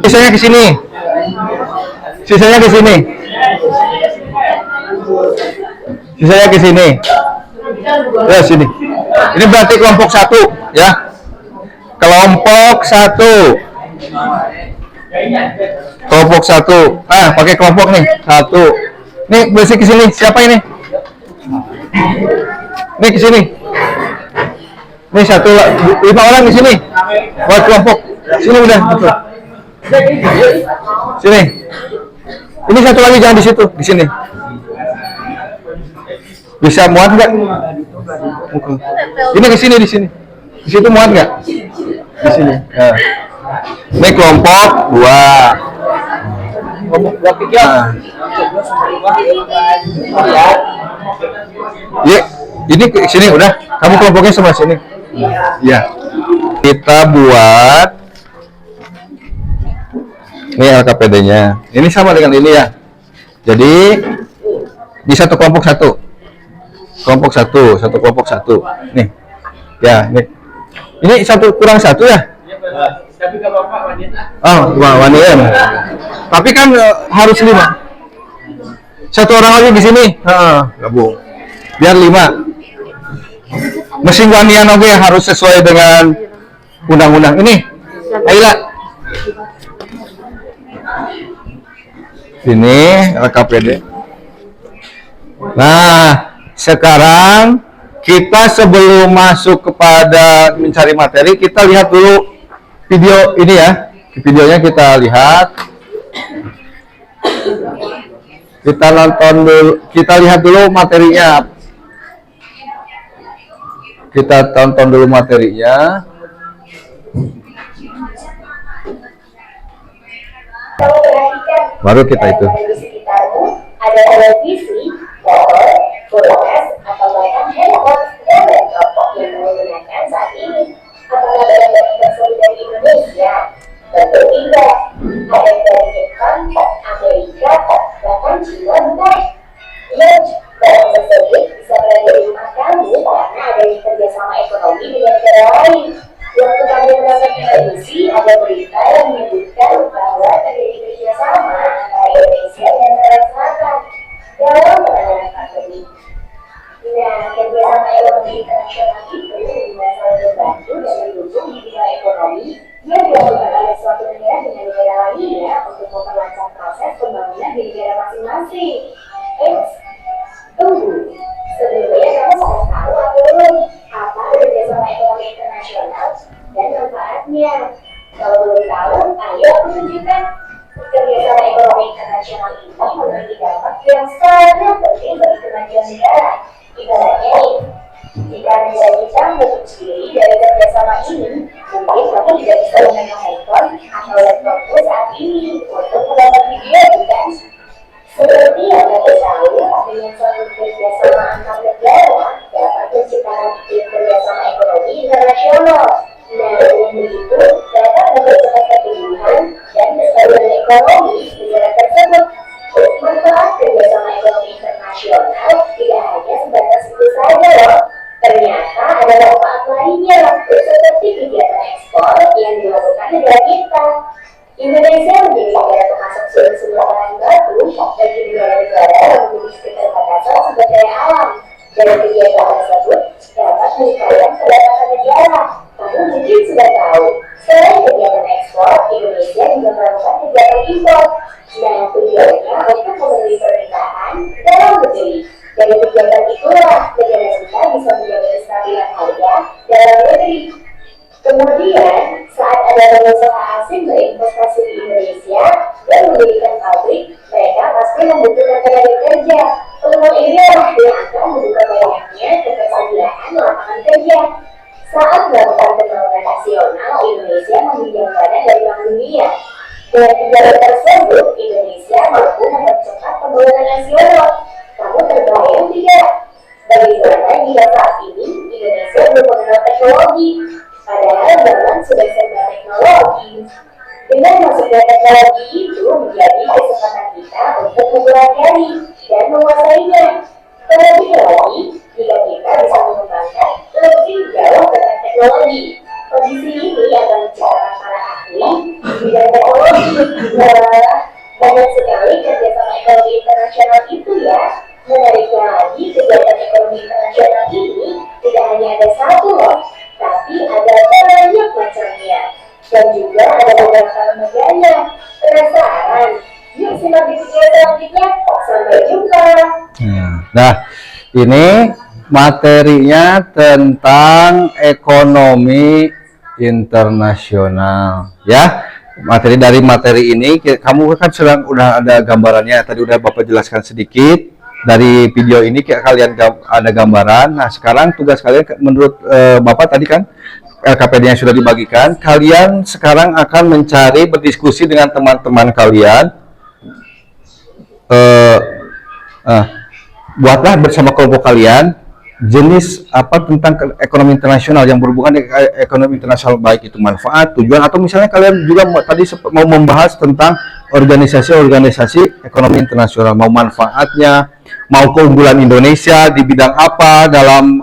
Speaker 1: Sisanya ke sini. Sisanya ke sini. Sisanya ke sini. Ya sini. Ini berarti kelompok 1 ya. Kelompok 1. Kelompok 1. Pakai kelompok nih. 1. Nih bersih ke sini. Siapa ini? Nih ke sini. Nih 5 orang di sini. Buat kelompok. Sini udah. Betul. Sini. Ini 1 lagi jangan di situ, di sini. Bisa muat nggak? Ini ke sini di sini. Di situ muat nggak? Di sini. Nah. Ini kelompok 2. Nah. Ya, ini ke sini udah. Kamu kelompoknya sama sini. Ya. Kita buat ini LKPD-nya. Ini sama dengan ini ya. Jadi di satu kelompok 1. Kelompok 1, satu kelompok 1. Nih. Ya, nih. Ini 1 kurang 1 ya?
Speaker 3: Tapi kalau Bapak wanita.
Speaker 1: Oh, wanita. Tapi kan harus 5. 1 orang lagi di sini. Gabung. Biar 5. Mesin wanian oke harus sesuai dengan undang-undang. Ini. Aila. Ini LKPD. Nah, sekarang kita sebelum masuk kepada mencari materi, kita lihat dulu video ini ya. Videonya kita lihat. Kita nonton dulu, kita lihat dulu materinya. Kita tonton dulu materinya. Baru kita itu.
Speaker 5: Ada televisi, motor, kulkas, atau bahkan handphone dan laptop yang menggunakan saat ini. Apakah barang-barang tersebut dari Indonesia? Tentu tidak. Ada yang dari Jepang, Amerika, bahkan China bukan. Ya, barang tersebut bisa berada di rumah kamu karena adanya kerjasama ekonomi dengan negara lain. Waktu kami mendapat televisi, ada berita yang menyebutkan bahwa terjadi kerjasama antara Indonesia dan Korea Selatan dalam penanganan pandemi. Nah, kerjasama ekonomi internasional itu dengan saling membantu dan mendukung di bidang ekonomi yang dilakukan oleh suatu negara dengan negara lainnya untuk memperlancar proses pembangunan di negara masing-masing. Tunggu, sebelumnya kamu sudah tahu atau belum apa kerjasama ekonomi internasional dan manfaatnya? Kalau belum tahu, ayo aku tunjukkan. Kerjasama ekonomi internasional ini memiliki dampak yang sangat penting bagi kemajuan negara. Ibaratnya nih, jika negara kita menutup diri dari kerjasama ini, mungkin kamu tidak bisa memegang handphone atau laptopmu saat ini untuk mendapat video, bukan? Seperti yang kita tahu, dengan suatu kerjasama antar negara dapat menciptakan iklim kerjasama ekonomi internasional. Nah, dengan begitu dapat mempercepat pertumbuhan dan kestabilan ekonomi negara tersebut. Manfaat kerjasama ekonomi internasional tidak hanya sebatas itu saja loh. Ternyata ada manfaat lainnya, seperti kegiatan ekspor yang dilakukan negara kita. Indonesia menjadi negara termasuk sumber bahan batu bagi negara-negara yang memiliki keterbatasan sumber daya alam. Dari kegiatan tersebut dapat meningkatkan pendapatan negara. Kamu mungkin sudah tahu, selain kegiatan ekspor, Indonesia juga melakukan kegiatan impor. Nah, tujuannya untuk memenuhi permintaan dalam negeri. Dari kegiatan itulah negara kita bisa menjaga kestabilan harga dalam negeri. Kemudian, saat ada pengusaha asing berinvestasi di Indonesia dan mendirikan pabrik, mereka pasti membutuhkan tenaga kerja. Peluang inilah yang akan membuka banyaknya ketersediaan lapangan kerja. Saat melakukan pembangunan nasional, Indonesia meminjam dana dari Bank Dunia. Dengan kegiatan tersebut, Indonesia mampu mempercepat pembangunan nasional. Kamu terbayang tidak? Bagaimana jika saat ini Indonesia belum mengenal teknologi? Padahal zaman sudah serba teknologi. Dengan masuknya teknologi itu menjadi kesempatan kita untuk mempelajari dan menguasainya. Terlebih lagi, jika kita bisa mengembangkan lebih jauh tentang teknologi, Kondisi ini akan bicara para ahli di bidang teknologi. Banyak sekali kerjasama ekonomi internasional itu ya. Menariknya lagi, kegiatan ekonomi internasional ini tidak hanya ada satu loh, tapi ada banyak macamnya. Dan juga ada beberapa lembaganya. Penasaran? Yuk simak di video selanjutnya. Sampai jumpa.
Speaker 1: Nah, ini materinya tentang ekonomi internasional, ya. Dari materi ini, kamu kan udah ada gambarannya. Tadi udah Bapak jelaskan sedikit. Dari video ini kalian ada gambaran. Nah, sekarang tugas kalian menurut Bapak tadi kan LKPD-nya sudah dibagikan. Kalian sekarang akan mencari berdiskusi dengan teman-teman kalian. Buatlah bersama kelompok kalian jenis apa tentang ekonomi internasional yang berhubungan dengan ekonomi internasional, baik itu manfaat, tujuan, atau misalnya kalian juga tadi mau membahas tentang organisasi-organisasi ekonomi internasional, mau manfaatnya, mau keunggulan Indonesia di bidang apa dalam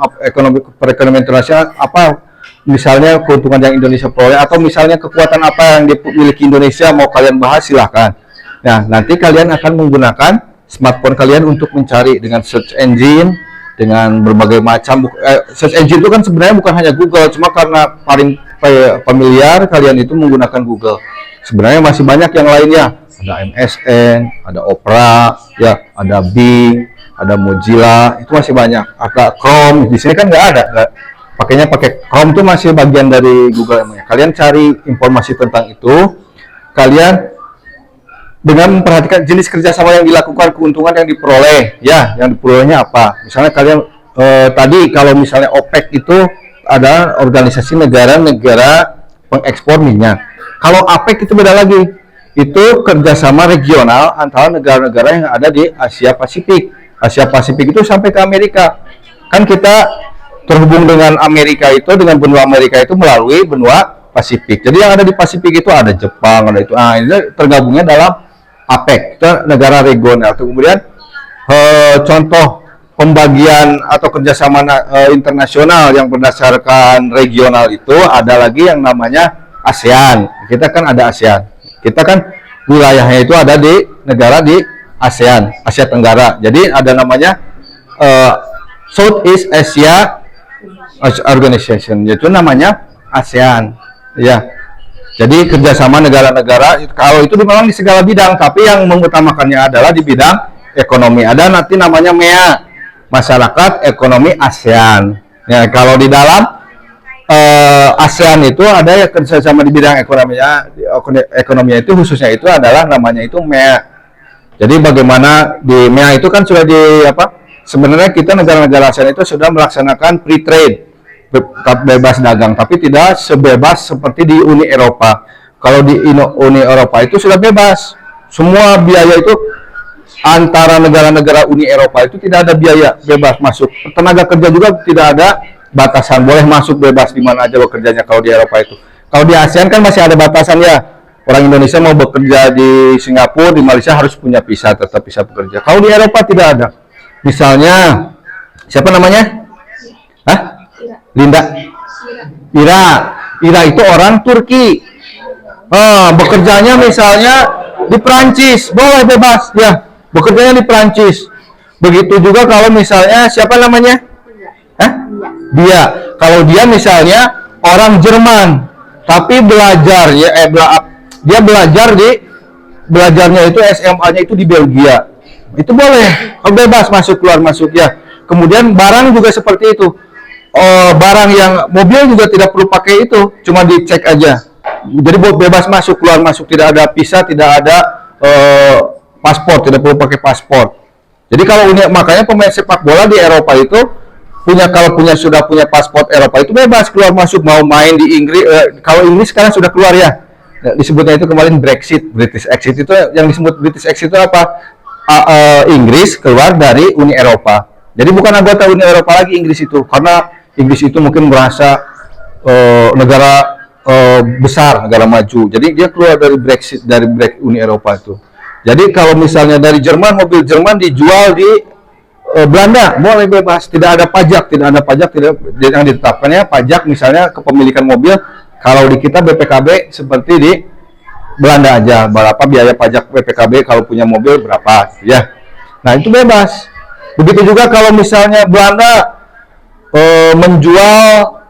Speaker 1: perekonomian internasional, apa misalnya keuntungan yang Indonesia peroleh, atau misalnya kekuatan apa yang dimiliki Indonesia, mau kalian bahas silahkan. Nah, nanti kalian akan menggunakan smartphone kalian untuk mencari dengan search engine, dengan berbagai macam search engine itu kan sebenarnya bukan hanya Google, cuma karena paling familiar kalian itu menggunakan Google. Sebenarnya masih banyak yang lainnya, ada MSN, ada Opera, ya, ada Bing, ada Mozilla, itu masih banyak. Ada Chrome, di sini kan nggak ada, pakainya pakai Chrome itu masih bagian dari Google emangnya. Kalian cari informasi tentang itu, kalian dengan memperhatikan jenis kerjasama yang dilakukan, keuntungan yang diperoleh, ya, yang diperolehnya apa. Misalnya kalian tadi kalau misalnya OPEC itu ada organisasi negara-negara pengekspor minyak. Kalau APEC itu beda lagi, itu kerjasama regional antara negara-negara yang ada di Asia Pasifik. Asia Pasifik itu sampai ke Amerika. Kan kita terhubung dengan Amerika itu, dengan benua Amerika itu melalui benua Pasifik. Jadi yang ada di Pasifik itu ada Jepang, ada itu. Nah, ini tergabungnya dalam APEC, itu negara regional. Kemudian contoh pembagian atau kerjasama internasional yang berdasarkan regional itu ada lagi yang namanya ASEAN. Kita kan ada ASEAN. Kita kan wilayahnya itu ada di negara di ASEAN, Asia Tenggara. Jadi ada namanya Southeast Asia Organization, yaitu namanya ASEAN. Ya. Jadi kerjasama negara-negara, kalau itu memang di segala bidang, tapi yang mengutamakannya adalah di bidang ekonomi. Ada nanti namanya MEA, Masyarakat Ekonomi ASEAN. Ya, kalau di dalam ASEAN itu ada ya kerjasama di bidang ekonominya itu khususnya itu adalah namanya itu MEA. Jadi bagaimana di MEA itu kan sudah di apa? Sebenarnya kita negara-negara ASEAN itu sudah melaksanakan free trade, bebas dagang, tapi tidak sebebas seperti di Uni Eropa. Kalau di Uni Eropa itu sudah bebas, semua biaya itu antara negara-negara Uni Eropa itu tidak ada biaya, bebas masuk. Tenaga kerja juga tidak ada batasan, boleh masuk bebas di mana aja bekerjanya kalau di Eropa itu. Kalau di ASEAN kan masih ada batasan ya. Orang Indonesia mau bekerja di Singapura, di Malaysia harus punya visa, tetap bisa bekerja. Kalau di Eropa tidak ada. Misalnya siapa namanya? Hah? Linda, Ira itu orang Turki. Bekerjanya misalnya di Prancis, boleh bebas ya, bekerjanya di Prancis. Begitu juga kalau misalnya siapa namanya? Dia. Kalau dia misalnya orang Jerman, tapi belajarnya dia belajarnya itu SMA-nya itu di Belgia. Itu boleh, bebas masuk keluar masuk ya. Kemudian barang juga seperti itu. Barang yang mobil juga tidak perlu pakai itu, cuma dicek aja. Jadi bebas masuk keluar masuk, tidak ada visa, tidak ada paspor, tidak perlu pakai paspor. Jadi kalau makanya pemain sepak bola di Eropa itu sudah punya paspor Eropa itu bebas keluar masuk, mau main di Inggris. Kalau Inggris sekarang sudah keluar ya, disebutnya itu kemarin British exit. Itu yang disebut British exit itu apa? Inggris keluar dari Uni Eropa. Jadi bukan anggota Uni Eropa lagi Inggris itu, karena Inggris itu mungkin merasa negara besar, negara maju. Jadi dia keluar dari Brexit, dari Uni Eropa itu. Jadi kalau misalnya dari Jerman, mobil Jerman dijual di Belanda, boleh bebas, tidak ada pajak, tidak yang ditetapkannya pajak misalnya kepemilikan mobil Kalau di kita BPKB seperti di Belanda aja, berapa biaya pajak BPKB kalau punya mobil berapa, ya. Nah itu bebas. Begitu juga kalau misalnya Belanda menjual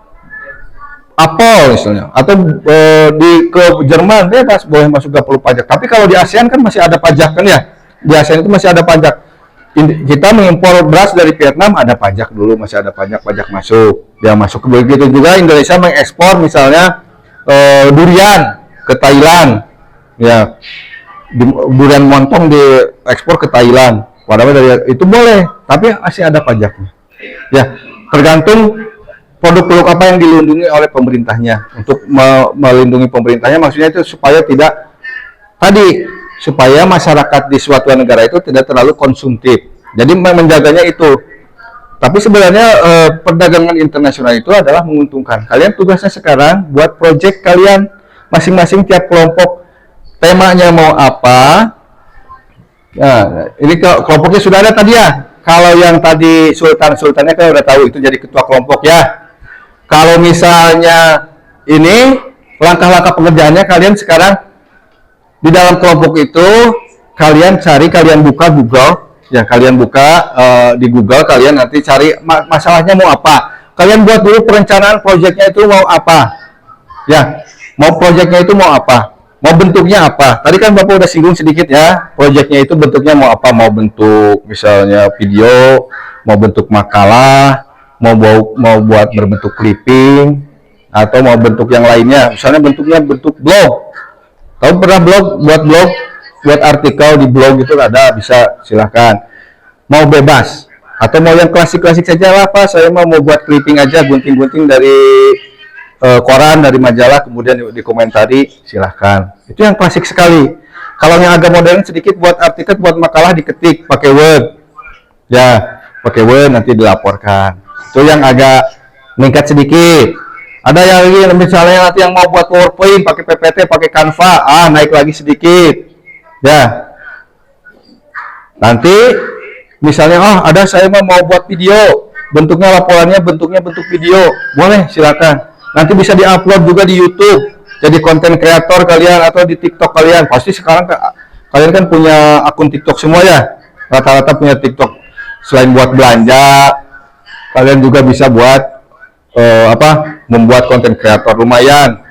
Speaker 1: apel misalnya, atau ke Jerman bebas, boleh masuk, gak perlu pajak. Tapi kalau di ASEAN kan masih ada pajak kan ya, di ASEAN itu masih ada pajak. Kita mengimpor beras dari Vietnam ada pajak dulu, masih ada pajak masuk, dia masuk. Begitu juga Indonesia mengekspor misalnya durian ke Thailand, ya, durian montong diekspor ke Thailand, padahal dari itu boleh, tapi masih ada pajaknya, ya. Tergantung produk-produk apa yang dilindungi oleh pemerintahnya. Untuk melindungi pemerintahnya maksudnya itu supaya supaya masyarakat di suatu negara itu tidak terlalu konsumtif. Jadi menjaganya itu. Tapi sebenarnya perdagangan internasional itu adalah menguntungkan. Kalian tugasnya sekarang buat project kalian masing-masing, tiap kelompok temanya mau apa. Nah, ini kelompoknya sudah ada tadi ya. Kalau yang tadi sultannya kan udah tahu, itu jadi ketua kelompok ya. Kalau misalnya ini langkah-langkah pekerjaannya, kalian sekarang di dalam kelompok itu kalian buka Google, ya, kalian buka di Google, kalian nanti cari masalahnya mau apa. Kalian buat dulu perencanaan proyeknya itu mau apa, ya, mau proyeknya itu mau apa, mau bentuknya apa. Tadi kan Bapak udah singgung sedikit ya, proyeknya itu bentuknya mau apa, mau bentuk misalnya video, mau bentuk makalah, mau buat berbentuk clipping, atau mau bentuk yang lainnya, misalnya bentuknya bentuk blog. Tahu pernah buat artikel di blog itu ada, bisa silahkan. Mau bebas atau mau yang klasik-klasik saja lah Pak, saya mau buat clipping aja, gunting-gunting dari koran, dari majalah, kemudian dikomentari, silahkan. Itu yang klasik sekali. Kalau yang agak modern sedikit, buat artikel, buat makalah diketik pakai Word, ya, pakai Word nanti dilaporkan. Itu yang agak meningkat sedikit. Ada yang lagi misalnya nanti yang mau buat PowerPoint pakai PPT, pakai Canva, naik lagi sedikit, ya. Nanti misalnya ada saya mau buat video, bentuknya laporannya bentuknya bentuk video, boleh, silakan. Nanti bisa diupload juga di YouTube, jadi konten kreator kalian, atau di TikTok kalian. Pasti sekarang kalian kan punya akun TikTok semua ya, rata-rata punya TikTok. Selain buat belanja, kalian juga bisa buat membuat konten kreator, lumayan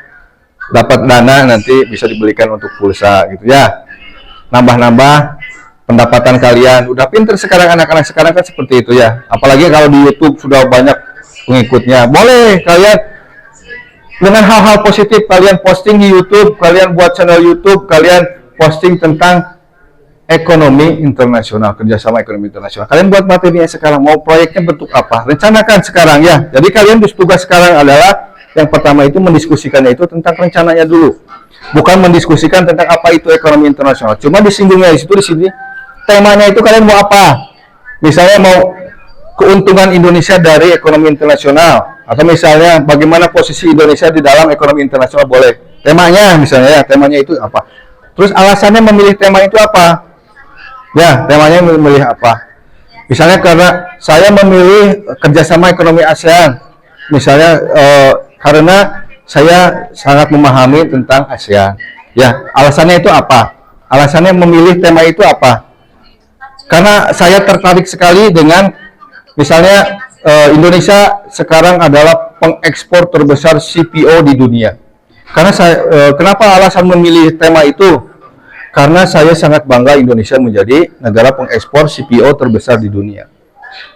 Speaker 1: dapat dana, nanti bisa dibelikan untuk pulsa gitu ya, nambah-nambah pendapatan kalian. Udah pinter sekarang anak-anak sekarang kan seperti itu ya, apalagi kalau di YouTube sudah banyak pengikutnya. Boleh kalian dengan hal-hal positif kalian posting di YouTube, kalian buat channel YouTube, kalian posting tentang ekonomi internasional, kerjasama ekonomi internasional. Kalian buat materinya sekarang, mau proyeknya bentuk apa, rencanakan sekarang ya. Jadi kalian tugas sekarang adalah yang pertama itu mendiskusikannya itu tentang rencananya dulu, bukan mendiskusikan tentang apa itu ekonomi internasional. Cuma disinggungnya di sini temanya itu kalian mau apa. Misalnya mau keuntungan Indonesia dari ekonomi internasional, atau misalnya bagaimana posisi Indonesia di dalam ekonomi internasional, boleh. Temanya misalnya ya, temanya itu apa. Terus alasannya memilih tema itu apa? Ya, temanya memilih apa? Misalnya karena saya memilih kerjasama ekonomi ASEAN, misalnya karena saya sangat memahami tentang ASEAN. Ya, alasannya itu apa? Alasannya memilih tema itu apa? Karena saya tertarik sekali dengan misalnya Indonesia sekarang adalah pengekspor terbesar CPO di dunia. Karena kenapa alasan memilih tema itu? Karena saya sangat bangga Indonesia menjadi negara pengekspor CPO terbesar di dunia.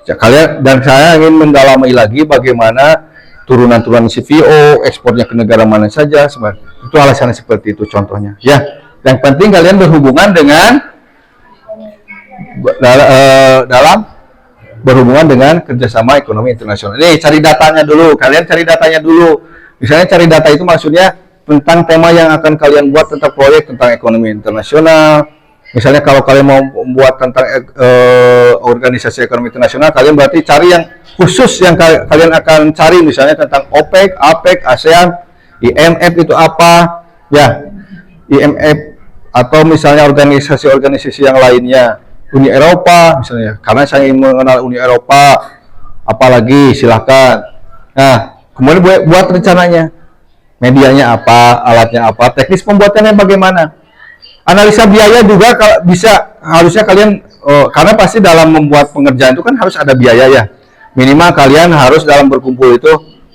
Speaker 1: Ya, dan saya ingin mendalami lagi bagaimana turunan-turunan CPO, ekspornya ke negara mana saja. Itu alasannya seperti itu contohnya. Ya, yang penting kalian berhubungan dengan berhubungan dengan kerjasama ekonomi internasional. Nih, cari datanya dulu. Kalian cari datanya dulu. Misalnya cari data itu maksudnya tentang tema yang akan kalian buat tentang proyek tentang ekonomi internasional. Misalnya kalau kalian mau membuat tentang organisasi ekonomi internasional, kalian berarti cari yang khusus yang kalian akan cari, misalnya tentang OPEC, APEC, ASEAN, IMF itu apa, ya, IMF, atau misalnya organisasi-organisasi yang lainnya, Uni Eropa misalnya, karena saya ingin mengenal Uni Eropa, apalagi silahkan. Nah, kemudian buat rencananya. medianya apa, alatnya apa, teknis pembuatannya bagaimana. Analisa biaya juga bisa, harusnya kalian, karena pasti dalam membuat pengerjaan itu kan harus ada biaya ya. Minimal kalian harus dalam berkumpul itu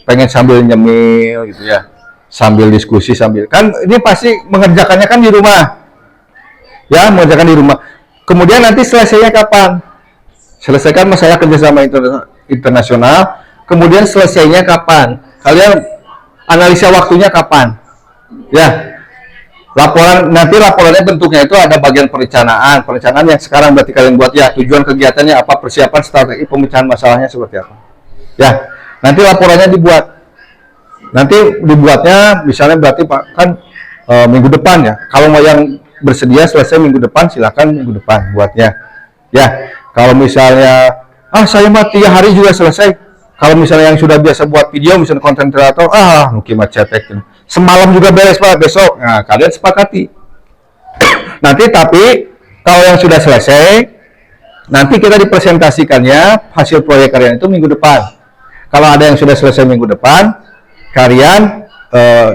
Speaker 1: pengen sambil nyemil gitu ya, sambil diskusi, sambil, kan ini pasti mengerjakannya kan di rumah ya, mengerjakan di rumah. Kemudian nanti selesainya kapan? Selesaikan masalah kerjasama internasional, kemudian selesainya kapan? Kalian analisa waktunya kapan? Ya, laporannya bentuknya itu ada bagian perencanaan yang sekarang berarti kalian buat ya, tujuan kegiatannya apa, persiapan strategi pemecahan masalahnya seperti apa. Ya, nanti laporannya dibuat. Nanti dibuatnya misalnya berarti Pak kan minggu depan ya. Kalau mau yang bersedia selesai minggu depan, silakan minggu depan buatnya. Ya, kalau misalnya saya mah 3 hari juga selesai. Kalau misalnya yang sudah biasa buat video, misalnya konten kreator, mungkin cetek. Semalam juga beres Pak, besok. Nah, kalian sepakati. Nanti tapi kalau yang sudah selesai, nanti kita dipresentasikannya hasil proyek kalian itu minggu depan. Kalau ada yang sudah selesai minggu depan, kalian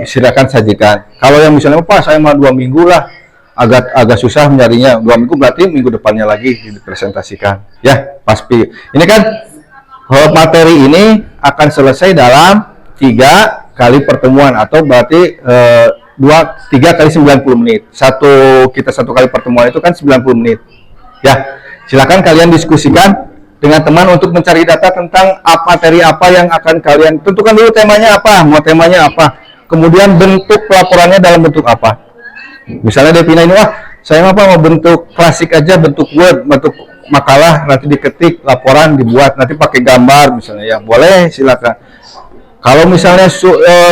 Speaker 1: silakan sajikan. Kalau yang misalnya Pak, saya mau 2 minggu lah, agak susah mencarinya. 2 minggu berarti minggu depannya lagi dipresentasikan. Ya, pasti. Ini kan materi ini akan selesai dalam 3 kali pertemuan, atau berarti 3 kali 90 menit. Kita satu kali pertemuan itu kan 90 menit. Ya, silakan kalian diskusikan dengan teman untuk mencari data tentang materi apa yang akan kalian tentukan dulu, temanya apa, mau temanya apa. Kemudian bentuk pelaporannya dalam bentuk apa. Misalnya Devina ini, saya mau bentuk klasik aja, bentuk Word, bentuk makalah, nanti diketik, laporan dibuat, nanti pakai gambar misalnya ya, boleh silakan. Kalau misalnya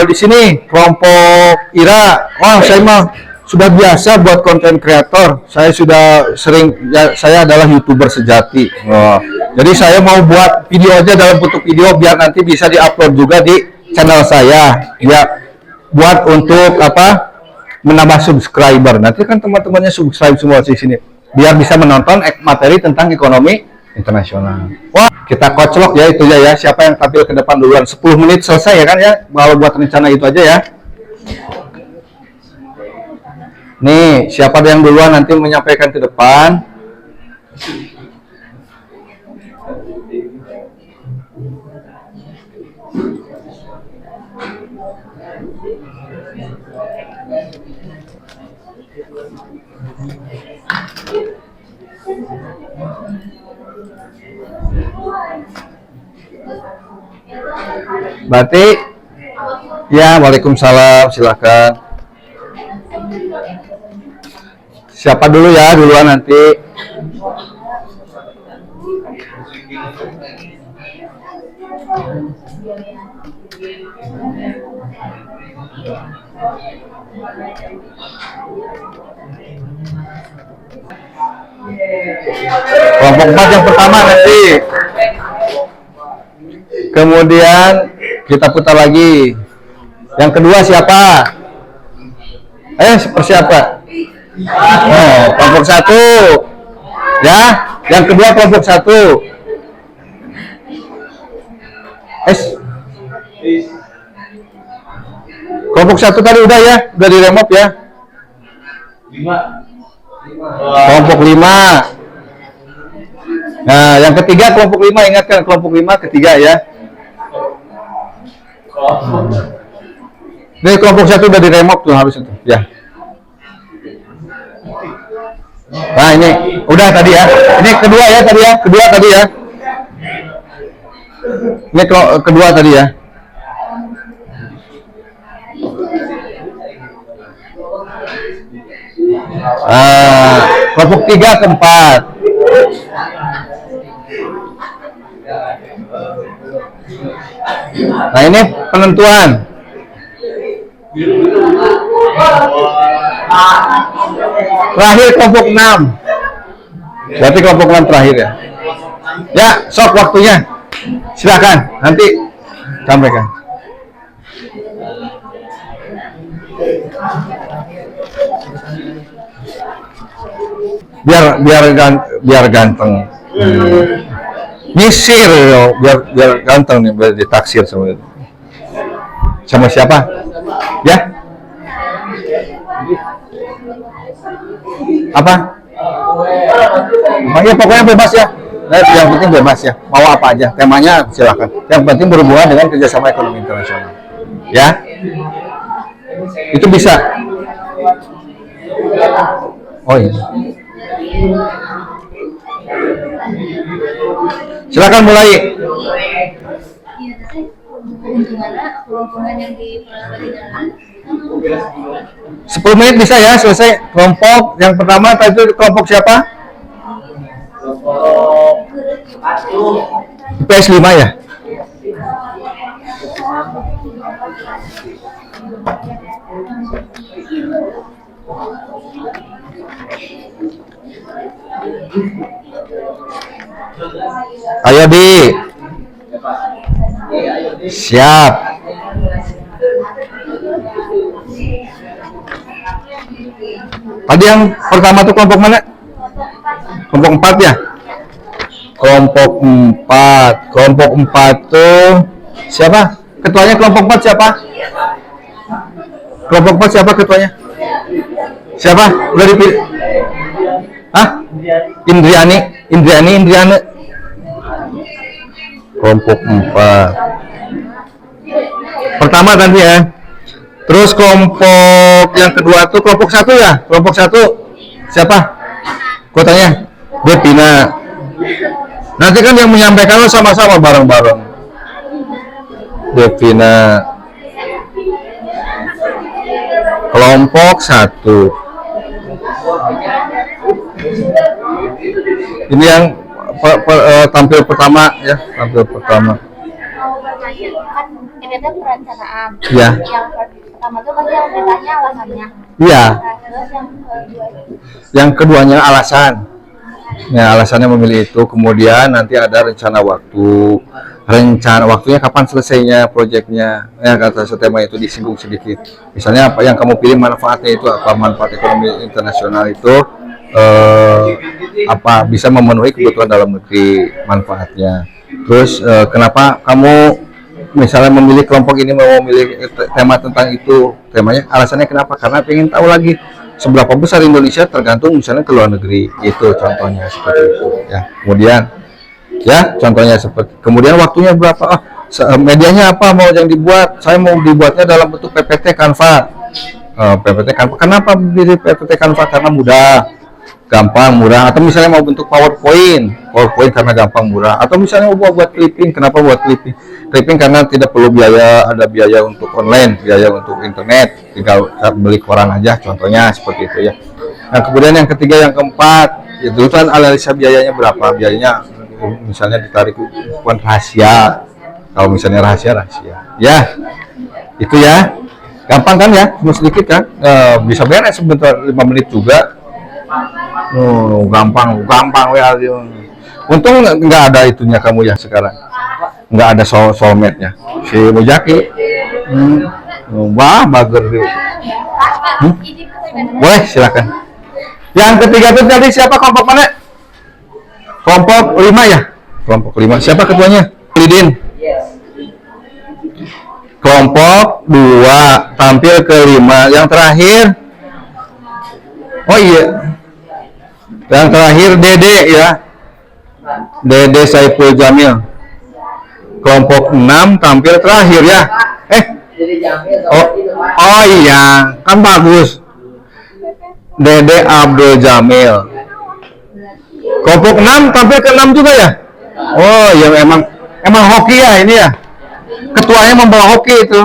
Speaker 1: di sini kelompok Ira, saya mah sudah biasa buat konten kreator, saya sudah sering ya, saya adalah YouTuber sejati. Jadi saya mau buat video aja dalam bentuk video biar nanti bisa diupload juga di channel saya ya, buat untuk menambah subscriber. Nanti kan teman-temannya subscribe semua di sini biar bisa menonton materi tentang ekonomi internasional. Kita koclok ya itu ya. Siapa yang tampil ke depan duluan? 10 menit selesai ya kan ya. Kalau buat rencana itu aja ya. Nih, siapa yang duluan nanti menyampaikan ke depan? Berarti ya, waalaikumsalam, silakan. Siapa dulu ya, duluan nanti. Kelompok 4 yang pertama nanti. Kemudian kita putar lagi. Yang kedua siapa? Siapa? Kelompok 1. Ya, yang kedua kelompok 1. Kelompok 1 tadi udah ya, udah diremove ya.
Speaker 3: 5.
Speaker 1: Kelompok 5. Nah, yang ketiga kelompok 5, ingatkan kelompok 5 ketiga ya. Ini kelompok 1 udah diremove tuh habis itu ya. Nah, ini udah tadi ya. Ini kedua ya tadi ya, kedua tadi ya. Ini kedua tadi ya. Kelompok 3 ke 4. Nah, ini penentuan. Terakhir kelompok 6. Berarti kelompok 6 terakhir ya. Ya, sok waktunya. Silakan, nanti sampaikan. Biar ganteng. Nyisir biar ganteng nih, biar ditaksir sama itu. Sama siapa? Ya? Apa? Ya pokoknya bebas ya. Nah, yang penting bebas ya. Mau apa aja, temanya silakan. Yang penting berhubungan dengan kerjasama ekonomi internasional. Ya? Itu bisa. Oh iya. Silakan mulai.
Speaker 4: Keuntungan yang di
Speaker 1: 10 menit bisa ya selesai. Kelompok yang pertama tadi itu kelompok siapa? IPS 5 ya? Ayo Bi. Siap. Tadi yang pertama tuh kelompok mana? Kelompok 4 ya? Kelompok 4. Kelompok 4 tuh siapa? Ketuanya kelompok 4 siapa? Kelompok 4 siapa ketuanya? Siapa? Udah dipilih? Hah? Indriani. Kelompok 4. Pertama tadi ya. Terus kelompok yang kedua tuh kelompok 1 ya? Kelompok 1 siapa? Kotanya? Devina. Nanti kan yang menyampaikan sama-sama bareng-bareng. Devina. Kelompok 1. Ini yang tampil pertama ya, tampil pertama.
Speaker 4: kan ini tuh perencanaan.
Speaker 1: Iya.
Speaker 4: Yang pertama tuh pasti yang ditanya alasannya.
Speaker 1: Iya.
Speaker 4: Nah, terus yang kedua
Speaker 1: Yang keduanya alasan. Ya, alasannya memilih itu. Kemudian nanti ada rencana waktu. Rencana waktunya kapan selesainya proyeknya. Ya, kata tema itu disinggung sedikit. Misalnya apa yang kamu pilih manfaatnya itu apa? Manfaat ekonomi internasional itu apa bisa memenuhi kebutuhan dalam negeri manfaatnya. Terus kenapa kamu misalnya memilih kelompok ini, mau memilih tema tentang itu, temanya alasannya kenapa? Karena pengen tahu lagi seberapa besar Indonesia tergantung misalnya ke luar negeri, itu contohnya seperti itu ya. Kemudian ya contohnya seperti kemudian waktunya berapa, medianya apa mau yang dibuat, saya mau dibuatnya dalam bentuk PPT Canva. PPT Canva kenapa pilih PPT Canva? Karena mudah, gampang, murah. Atau misalnya mau bentuk PowerPoint karena gampang, murah. Atau misalnya mau buat clipping, kenapa buat clipping karena tidak perlu biaya, ada biaya untuk online, biaya untuk internet, tinggal beli koran aja, contohnya seperti itu ya. Nah kemudian yang ketiga, yang keempat itu kan analisa biayanya berapa, biayanya misalnya ditarik bukan rahasia, kalau misalnya rahasia ya itu ya, gampang kan ya, cuma sedikit kan, bisa beres sebentar 5 menit juga. Gampang ya. Untung nggak ada itunya kamu ya sekarang, nggak ada soulmate-nya si Mujaki. Wah bager dia. Boleh silakan. Yang ketiga itu tadi siapa, kelompok mana? Kelompok 5 ya? Kelompok 5 siapa ketuanya? Lidin. Kelompok 2 tampil ke 5. Yang terakhir, oh iya, yang terakhir Dede ya, Dede Saiful Jamil. Kelompok 6 tampil terakhir ya. Oh iya, kan bagus. Dede Abdul Jamil. Kelompok 6 tampil ke 6 juga ya. Oh ya, emang hoki ya ini ya. Ketuanya membawa hoki itu.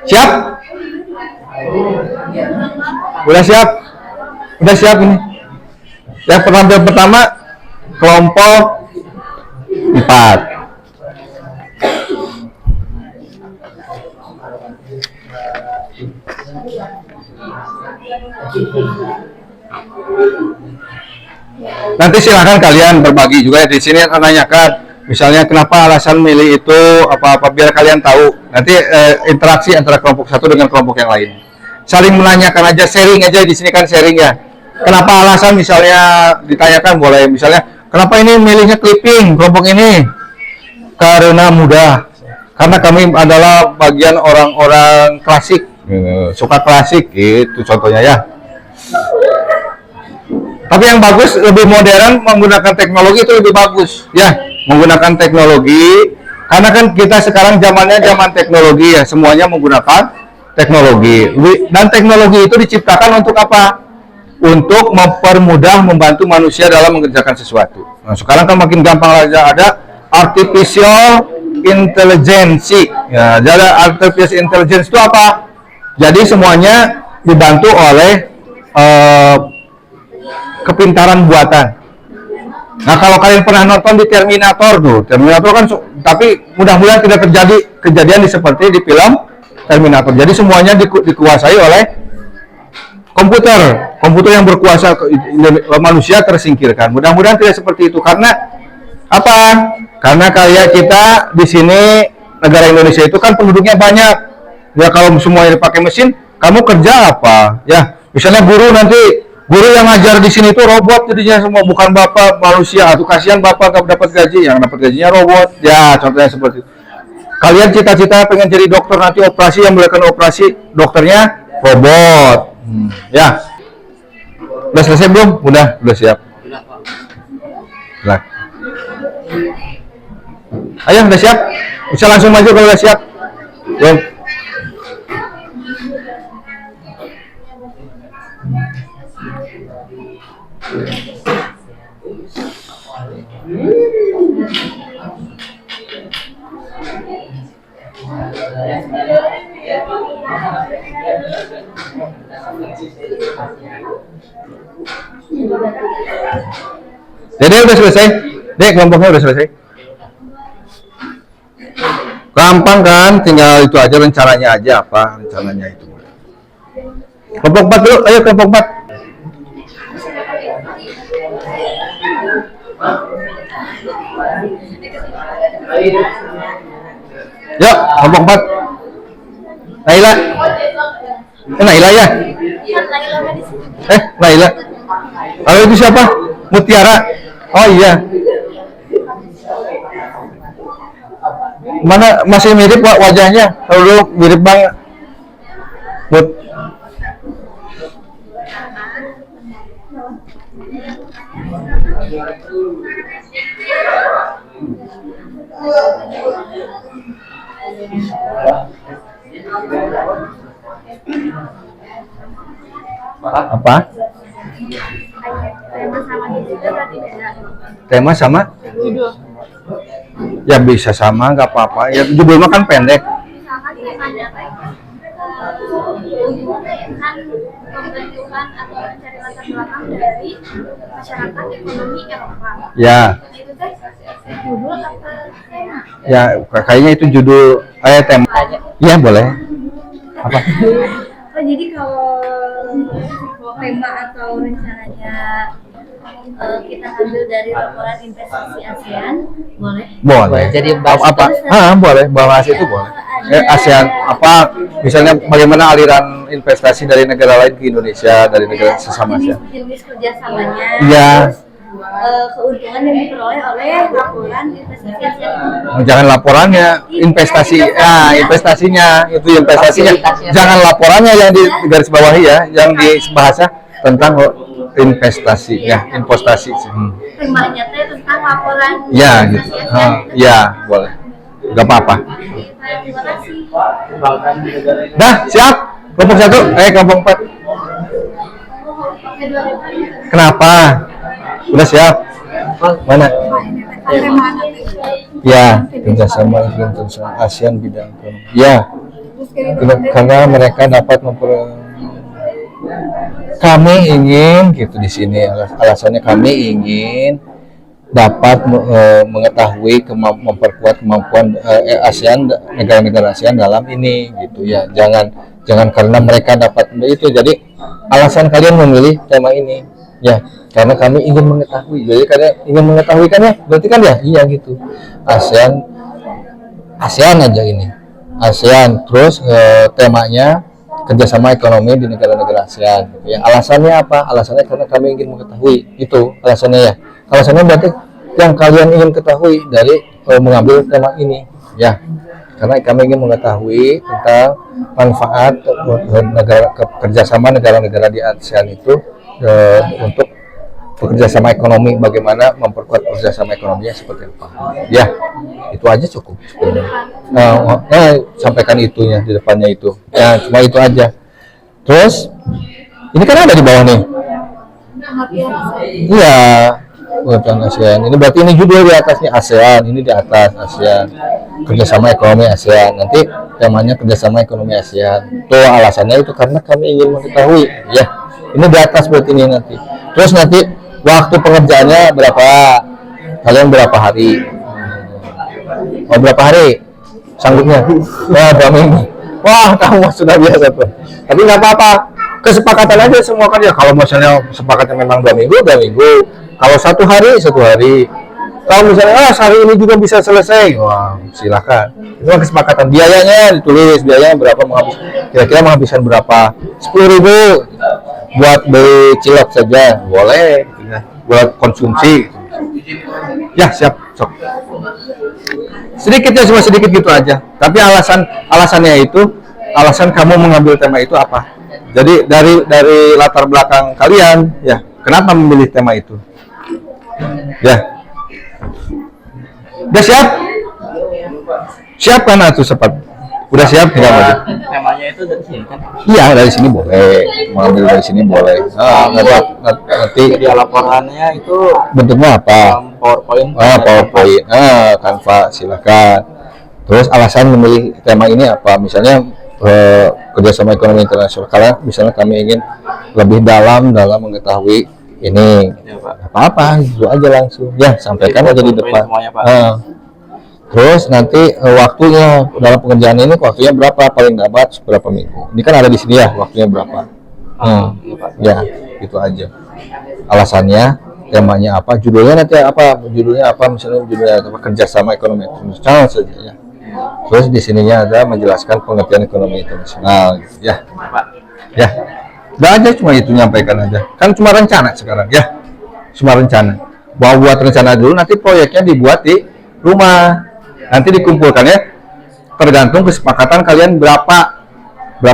Speaker 1: Siap? Udah siap ini. Yang penampil pertama kelompok 4. Nanti silakan kalian berbagi juga di sini, menanyakan misalnya kenapa alasan milih itu apa biar kalian tahu. Nanti interaksi antara kelompok 1 dengan kelompok yang lain. Saling menanyakan aja, sharing aja di sini kan, sharing ya. Kenapa alasan misalnya ditanyakan boleh, misalnya kenapa ini milihnya clipping kelompok ini? karena mudah. Karena kami adalah bagian orang-orang klasik, suka klasik itu contohnya ya. Tapi yang bagus lebih modern menggunakan teknologi itu lebih bagus ya, menggunakan teknologi karena kan kita sekarang zamannya zaman teknologi ya, semuanya menggunakan teknologi. Dan teknologi itu diciptakan untuk apa? Untuk mempermudah, membantu manusia dalam mengerjakan sesuatu. Nah, sekarang kan makin gampang aja, ada artificial intelligence. Ya, jadi artificial intelligence itu apa? Jadi semuanya dibantu oleh kepintaran buatan. Nah, kalau kalian pernah nonton di Terminator tuh, Terminator kan, tapi mudah-mudahan tidak terjadi kejadian seperti di film Terminator. Jadi semuanya dikuasai oleh komputer yang berkuasa, manusia tersingkirkan. Mudah-mudahan tidak seperti itu. Karena apa? Karena kayak kita di sini negara Indonesia itu kan penduduknya banyak. Ya kalau semuanya dipakai mesin, kamu kerja apa? Ya, misalnya guru yang ngajar di sini itu robot jadinya semua, bukan bapak manusia. Atau kasihan bapak nggak dapat gaji, yang dapat gajinya robot. Ya, contohnya seperti itu. Kalian cita-cita pengen jadi dokter, nanti operasi yang melakukan operasi dokternya robot. Ya, udah selesai belum? Udah siap. Nah. Ayo, udah siap? Bisa langsung maju kalau udah siap. Belum? Jadi udah selesai? Dek, kelompoknya udah selesai? Gampang kan? Tinggal itu aja, rencananya aja apa? Rencananya itu. Kelompok 4 dulu, ayo kelompok 4. Yuk, kelompok 4. Naila. Naila ya? Naila. Lalu itu siapa? Mutiara. Oh iya. Mana masih mirip wajahnya? Kalau mirip banget. Apa? Tema sama?
Speaker 4: Judul.
Speaker 1: Ya bisa sama, nggak apa-apa. Ya judulnya kan pendek.
Speaker 4: Misalkan ada kan pembentukan atau mencari latar belakang dari masyarakat ekonomi Eropa.
Speaker 1: Ya.
Speaker 4: Itu teh judul apa tema?
Speaker 1: Ya kayaknya itu judul tema. Ya boleh. Apa?
Speaker 4: Oh, jadi kalau tema atau rencananya kita ambil dari laporan investasi ASEAN, boleh?
Speaker 1: Boleh.
Speaker 3: Jadi
Speaker 1: apa? Boleh. Bahas itu boleh. ASEAN apa? Misalnya bagaimana aliran investasi dari negara lain ke Indonesia, dari negara sesama ASEAN.
Speaker 4: Jenis kerjasamanya.
Speaker 1: Iya.
Speaker 4: Keuntungan yang diperoleh oleh laporan investasi ASEAN.
Speaker 1: Jangan laporannya, investasi. Investasinya itu investasinya. Jangan laporannya yang di garis bawahi ya, yang di bahasa tentang investasi ya, investasi.
Speaker 4: Temanya teh tentang laporan.
Speaker 1: Ya, gitu. Ya, boleh. Gak apa-apa.
Speaker 4: Terima kasih.
Speaker 1: Dah, siap. Kelompok 1, kelompok 4. Kenapa? Udah siap? Mana? Ya, kerjasama internasional ASEAN bidang ekonomi. Ya, karena mereka dapat kami ingin gitu di sini, alasannya kami ingin dapat mengetahui memperkuat kemampuan ASEAN, negara-negara ASEAN dalam ini gitu ya. Jangan karena mereka dapat itu, jadi alasan kalian memilih tema ini ya karena kami ingin mengetahui. Jadi karena ingin mengetahui kan ya, berarti kan ya iya gitu. ASEAN aja ini. ASEAN terus temanya kerjasama ekonomi di negara-negara ASEAN. Ya, alasannya apa? Alasannya karena kami ingin mengetahui. Itu alasannya ya. Alasannya berarti yang kalian ingin ketahui dari mengambil tema ini ya, karena kami ingin mengetahui tentang manfaat kerjasama negara-negara di ASEAN itu untuk kerjasama ekonomi, bagaimana memperkuat kerjasama ekonominya seperti apa ya, itu aja cukup. Sampaikan itunya di depannya itu ya, cuma itu aja. Terus ini kan ada di bawah nih, iya buatan ASEAN, ini berarti ini judul di atasnya ASEAN, ini di atas ASEAN, kerjasama ekonomi ASEAN, nanti temanya kerjasama ekonomi ASEAN. Tuh alasannya itu karena kami ingin mengetahui ya, ini di atas berarti ini nanti. Terus nanti waktu pengerjaannya berapa, kalian berapa hari, berapa hari sanggupnya? Wah 2 minggu. Wah kamu sudah biasa tuh, tapi nggak apa-apa, kesepakatan aja semua kan ya. Kalau misalnya sepakatnya memang 2 minggu, 2 minggu. Kalau 1 hari, 1 hari. Kalau misalnya hari ini juga bisa selesai, wah silakan. Itu kesepakatan. Biayanya ditulis, biayanya berapa, kira-kira menghabiskan berapa. 10.000 buat beli cilok saja, boleh. Buat konsumsi. Ya siap, sok. Sedikit ya, cuma sedikit gitu aja. Tapi alasannya itu, alasan kamu mengambil tema itu apa? Jadi dari latar belakang kalian ya, kenapa memilih tema itu? Ya. Udah siap? Siap kan tuh cepat. Udah siap tinggal aja.
Speaker 3: Temanya itu dari sini kan?
Speaker 1: Iya, dari sini boleh. Mengambil dari sini boleh. Nanti
Speaker 3: Media laporannya itu
Speaker 1: bentuknya apa?
Speaker 3: PowerPoint.
Speaker 1: PowerPoint. Canva, silakan. Terus alasan memilih tema ini apa? Misalnya kerjasama ekonomi internasional. Karena misalnya kami ingin lebih dalam mengetahui ini.
Speaker 3: Ya, Pak.
Speaker 1: Apa-apa, itu aja langsung. Ya, sampaikan aja di depan.
Speaker 3: Semuanya, Pak.
Speaker 1: Terus nanti waktunya dalam pengerjaan ini waktunya berapa, paling lambat berapa minggu. Ini kan ada di sini ya, waktunya berapa.
Speaker 3: Iya, Pak.
Speaker 1: Ya, itu aja. Alasannya, temanya apa, judulnya nanti apa, misalnya judulnya apa, kerjasama ekonomi internasional saja ya. Terus di sininya ada menjelaskan pengertian ekonomi internasional gitu, ya.
Speaker 3: Pak.
Speaker 1: Ya. Udah aja, cuma itu nyampaikan aja. Kan cuma rencana sekarang ya. Cuma rencana. Buat rencana dulu, nanti proyeknya dibuat di rumah. Nanti dikumpulkannya tergantung kesepakatan kalian berapa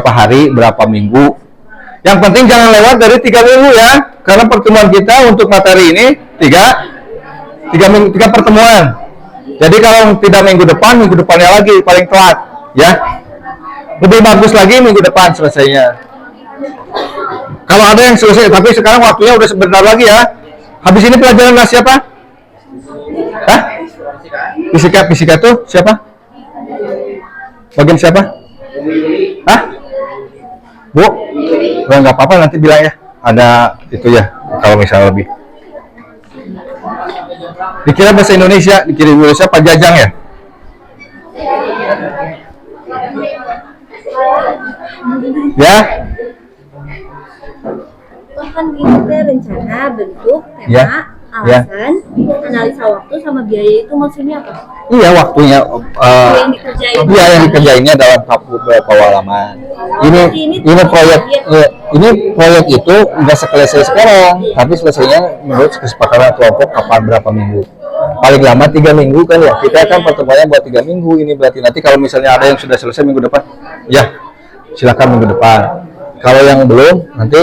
Speaker 1: hari, berapa minggu. Yang penting jangan lewat dari 3 minggu ya, karena pertemuan kita untuk materi ini 3 pertemuan. Jadi kalau tidak minggu depannya lagi paling telat ya. Lebih bagus lagi minggu depan selesainya. Kalau ada yang selesai, tapi sekarang waktunya udah sebentar lagi ya. Habis ini pelajaran siapa? Hah? Fisika tuh siapa? Bagian siapa? Hah? Bu? Nggak apa-apa, nanti bilang ya. Ada itu ya, kalau misalnya lebih. Dikira bahasa Indonesia, Pak Jajang ya? Ya?
Speaker 6: Kan ini teh rencana, bentuk, tema,
Speaker 1: Ya.
Speaker 6: alasan, analisa waktu sama biaya itu maksudnya apa?
Speaker 1: Iya, waktunya.
Speaker 6: Yang dikerjain.
Speaker 1: Iya, yang dikerjainnya dalam beberapa halaman. Ini proyek itu nggak selesai sekarang, tapi selesainya menurut kesepakatan kelompok kapan berapa minggu. Paling lama 3 minggu kan ya. Kita kan pertemuannya buat 3 minggu ini, berarti nanti kalau misalnya ada yang sudah selesai minggu depan, ya silakan minggu depan. Kalau yang belum, nanti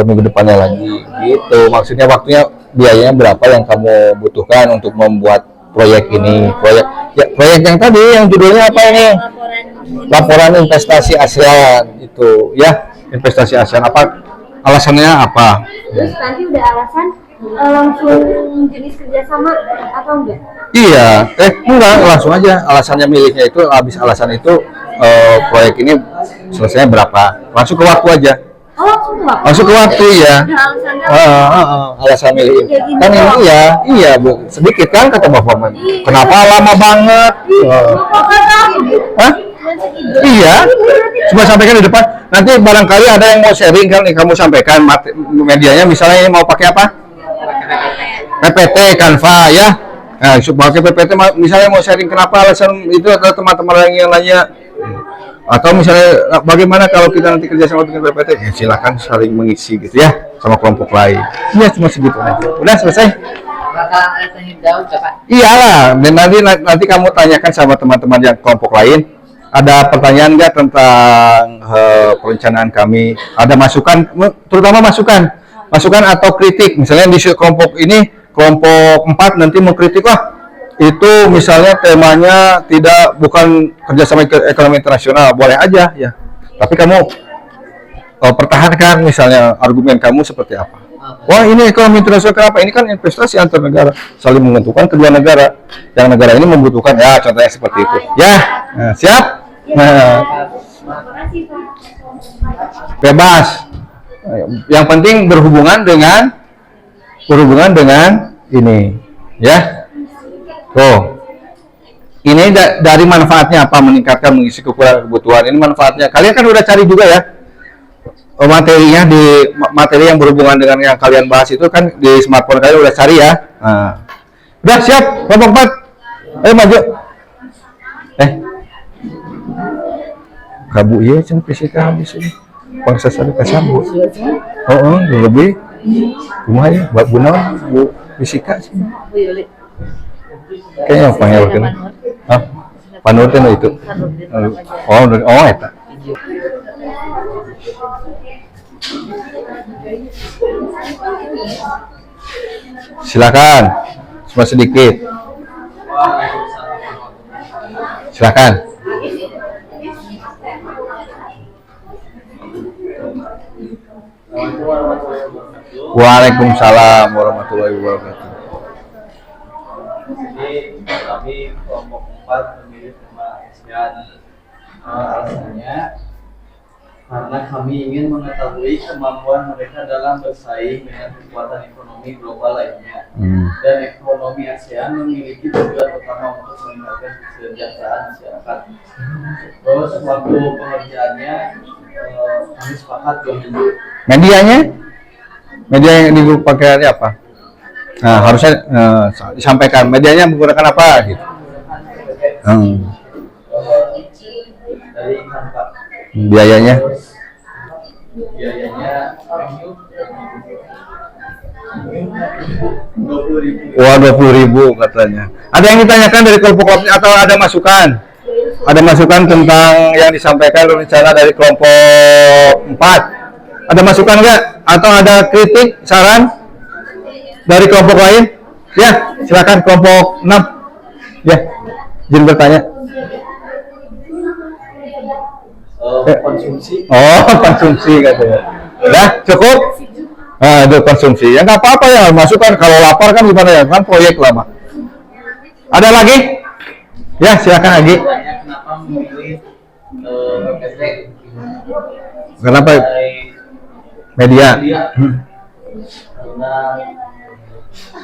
Speaker 1: minggu depannya lagi. Gitu. Maksudnya waktunya, biayanya berapa yang kamu butuhkan untuk membuat proyek ini. Proyek yang tadi yang judulnya apa ini? Laporan investasi ASEAN itu ya, investasi ASEAN apa, alasannya apa?
Speaker 6: Terus nanti udah alasan langsung jenis kerjasama atau enggak?
Speaker 1: Iya, enggak, langsung aja alasannya miliknya itu, habis alasan itu proyek ini selesainya berapa, langsung ke waktu aja.
Speaker 6: Oh,
Speaker 1: Langsung ke waktu ya.
Speaker 6: Ada alasannya.
Speaker 1: Alasan milih kan ini iya Bu, sedikit kan kata Bapak. Kenapa lama banget? Hah? Iya, cuma sampaikan di depan. Nanti barangkali ada yang mau sharing kan nih, kamu sampaikan medianya, misalnya ini mau pakai apa? PPT, Canva ya. Nah, pakai PPT, misalnya mau sharing kenapa alasan itu, atau teman-teman yang nanya, atau misalnya bagaimana kalau kita nanti kerjasama dengan PPT, ya silakan saling mengisi gitu ya sama kelompok lain. Iya, cuma segitu aja. Udah selesai.
Speaker 2: bakal tanya jauh Pak.
Speaker 1: Iyalah, dan nanti kamu tanyakan sama teman-teman yang kelompok lain. Ada pertanyaan nggak tentang perencanaan kami? Ada masukan, terutama masukan atau kritik. Misalnya di kelompok ini, kelompok 4 nanti mengkritik lah. Itu misalnya temanya bukan kerjasama ekonomi internasional, boleh aja ya. Tapi kamu pertahankan misalnya argumen kamu seperti apa. Wah ini ekonomi internasional kenapa? Ini kan investasi antar negara, saling menguntungkan kedua negara. Yang negara ini membutuhkan ya contohnya seperti itu. Ya, nah, siap? Nah, bebas. Yang penting berhubungan dengan ini, ya. Tuh. Ini dari manfaatnya apa? Meningkatkan mengisi kekurangan kebutuhan. Ini manfaatnya. Kalian kan udah cari juga ya. Materinya di materi yang berhubungan dengan yang kalian bahas itu kan di smartphone kalian udah cari ya. Nah. Udah siap, kelompok 4. Ayo maju. Kabu iya cen fisika habis ini. Bangsa sari kasambu. Lebih. Kumaha ya, buat gunawan bu fisika sih. Kayaknya panggil kan. Hah? Panurten itu. Oh eta. Silakan, cuma sedikit. Silakan. Waalaikumsalam warahmatullahi wabarakatuh.
Speaker 3: Jadi kami kelompok 4 memilih tema ASEAN. Alasannya karena kami ingin mengetahui kemampuan mereka dalam bersaing dengan kekuatan ekonomi global lainnya. Dan ekonomi ASEAN memiliki tujuan utama untuk meningkatkan kesejahteraan masyarakat. Terus waktu pengerjaannya kami sepakat 2 minggu. Media yang dipakai apa? Nah, harusnya disampaikan medianya menggunakan apa gitu. Dari Kanva.
Speaker 1: Biayanya
Speaker 3: 20.000.
Speaker 1: Wah, 20.000 katanya. Ada yang ditanyakan dari kelompok atau ada masukan? Ada masukan tentang yang disampaikan rencana dari kelompok 4? Ada masukan nggak? Atau ada kritik, saran dari kelompok lain? Ya, silakan kelompok 6. Ya, izin bertanya.
Speaker 3: Konsumsi.
Speaker 1: Oh, konsumsi katanya. Udah, cukup? Nah, itu konsumsi. Ya nggak apa-apa ya, masukan. Kalau lapar kan gimana ya? Kan proyek lama. Ada lagi? Ya, silakan lagi.
Speaker 3: Kenapa memilih
Speaker 1: Kenapa? Media.
Speaker 3: Karena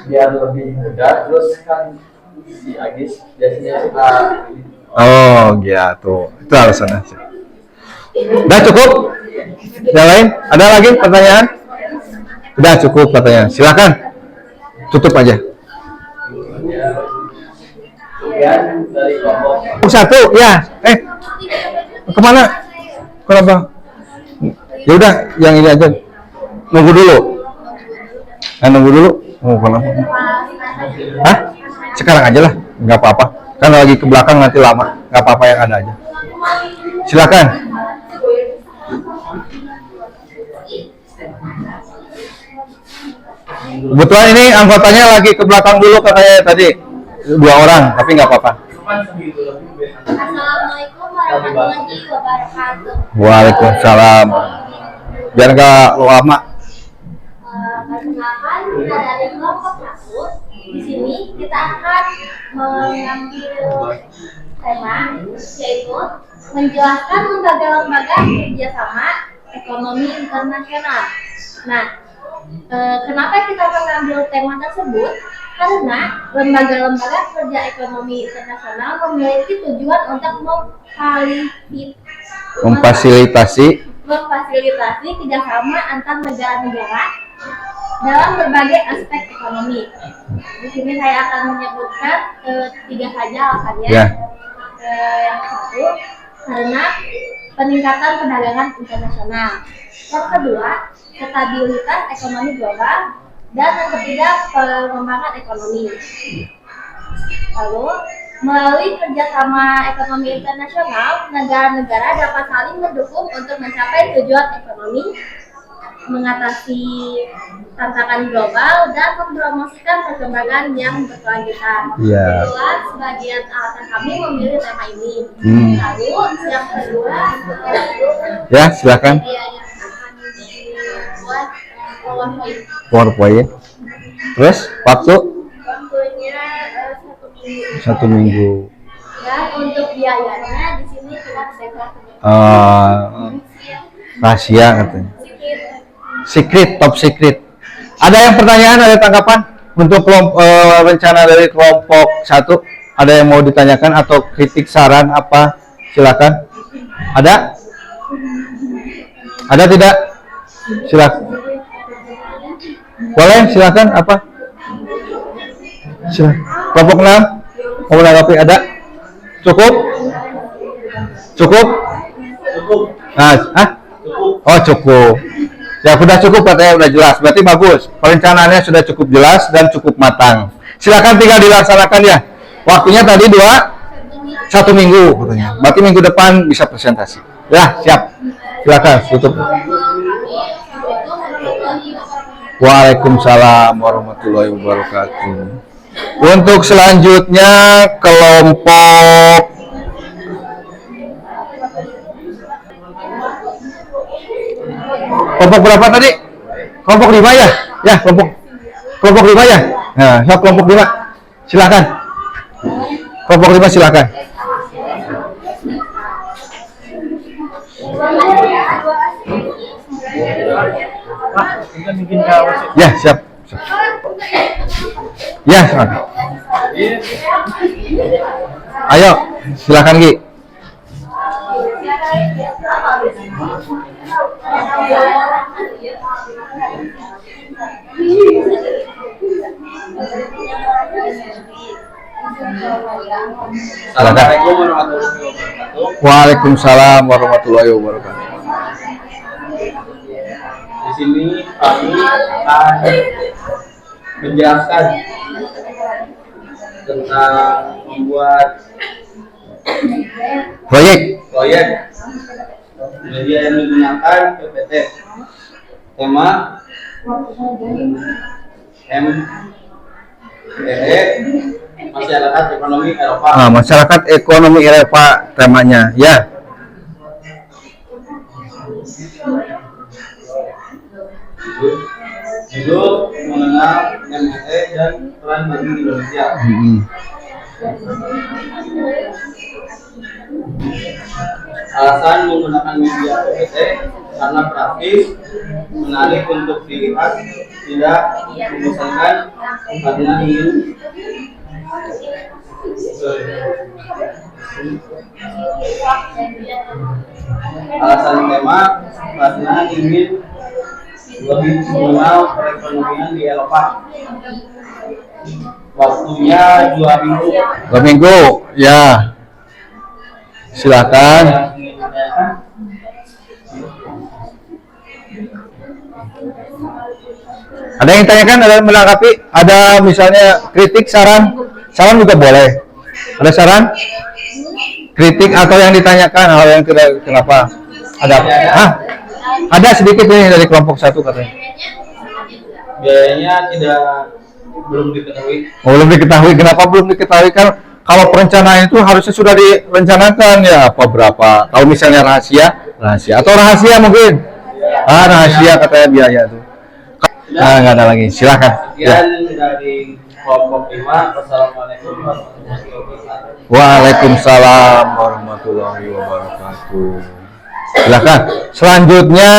Speaker 3: biar lebih mudah. Terus kan si Agis biasanya suka.
Speaker 1: Oh, gitu. Itu alasannya. Udah cukup? Yang lain? Ada lagi pertanyaan? Udah cukup pertanyaan. Silakan. Tutup aja.
Speaker 3: Dari kelompok
Speaker 1: 1 ya. Kemana? Kenapa? Ya udah, yang ini aja. Nunggu dulu. Nunggu dulu. Oh, kenapa? Hah? Sekarang aja lah. Nggak apa-apa. Kan lagi ke belakang nanti lama. Nggak apa-apa, yang ada aja. Silakan. Kebetulan ini anggotanya lagi ke belakang dulu katanya tadi. 2 orang, tapi nggak apa-apa.
Speaker 4: Assalamualaikum warahmatullahi wabarakatuh.
Speaker 1: Waalaikumsalam. Biar nggak lama.
Speaker 4: Perkenalkan, kita dari kelompok 1. Di sini kita akan mengambil tema, yaitu menjelaskan lembaga-lembaga kerjasama ekonomi internasional. Nah, kenapa kita mengambil tema tersebut? Karena lembaga-lembaga kerja ekonomi internasional memiliki tujuan untuk memfasilitasi kerjasama antar negara-negara dalam berbagai aspek ekonomi. Di sini saya akan menyebutkan 3 saja alasannya.
Speaker 1: Ya.
Speaker 4: Yang satu, karena peningkatan perdagangan internasional. Yang kedua, stabilitas ekonomi global.
Speaker 6: Dan yang ketiga, pengembangan ekonomi. Lalu, melalui kerjasama ekonomi internasional, negara-negara dapat saling mendukung untuk mencapai tujuan ekonomi, mengatasi tantangan global, dan mempromosikan perkembangan yang berkelanjutan.
Speaker 1: Iya.
Speaker 6: Itulah sebagian alasan kami memilih tema ini. Lalu, yang kedua,
Speaker 1: Ya, silakan.
Speaker 6: buat PowerPoint.
Speaker 1: PowerPoint. Terus waktu
Speaker 6: Waktunya 1 minggu.
Speaker 1: 1 minggu.
Speaker 6: Dan untuk biayanya di sini kita sewa
Speaker 1: Rahasia katanya.
Speaker 6: sedikit.
Speaker 1: Secret, top secret. Ada yang pertanyaan, ada tanggapan untuk rencana dari kelompok 1? Ada yang mau ditanyakan atau kritik saran apa? Silakan. Ada? Ada tidak? Silakan. Boleh, silakan apa? Silakan. Kelompok 6 mau menanggapi, ada? Cukup? Cukup? Oh, cukup. Ya, sudah cukup katanya, udah jelas. Berarti bagus. Perencanaannya sudah cukup jelas dan cukup matang. Silakan tinggal dilaksanakan ya. Waktunya tadi 1 minggu katanya. Berarti minggu depan bisa presentasi. Ya, siap. Silakan tutup. Waalaikumsalam warahmatullahi wabarakatuh. Untuk selanjutnya kelompok berapa tadi? Kelompok 5 ya? Ya, kelompok 5 ya? Nah, siap kelompok 5. Silakan. Kelompok 5 silakan. Ya, siap. Ya, silakan. Ayo, silakan Gi.
Speaker 3: Assalamualaikum warahmatullahi wabarakatuh.
Speaker 1: Waalaikumsalam warahmatullahi wabarakatuh.
Speaker 3: Di sini kami akan menjelaskan tentang membuat proyek media yang menggunakan PPT. Tema MPE Masyarakat Ekonomi Eropa.
Speaker 1: Masyarakat Ekonomi Eropa temanya, ya.
Speaker 3: Judul mengenal MPE dan peran bagi Indonesia. Alasan menggunakan media PPT karena praktis, menarik untuk dilihat, tidak membosankan, karena ingin alasan tema karena ingin lebih mengenal perekonomian di Eropa. Waktunya 2 minggu.
Speaker 1: 2 minggu, ya. Silakan. Ada yang tanyakan, ada yang menanggapi, ada misalnya kritik, saran juga boleh. Ada saran, kritik atau yang ditanyakan hal yang kenapa? Ada? Ada sedikit ini dari kelompok 1 katanya.
Speaker 3: Biayanya belum diketahui.
Speaker 1: Belum diketahui. Kenapa belum diketahui? Kan kalau perencanaan itu harusnya sudah direncanakan ya, apa berapa. Kalau misalnya rahasia atau rahasia mungkin. Rahasia katanya biaya itu. Nggak ada lagi. Silakan.
Speaker 3: Sekian dari kelompok 5. Wassalamualaikum warahmatullahi wabarakatuh.
Speaker 1: Waalaikumsalam warahmatullahi wabarakatuh. Silakan. Selanjutnya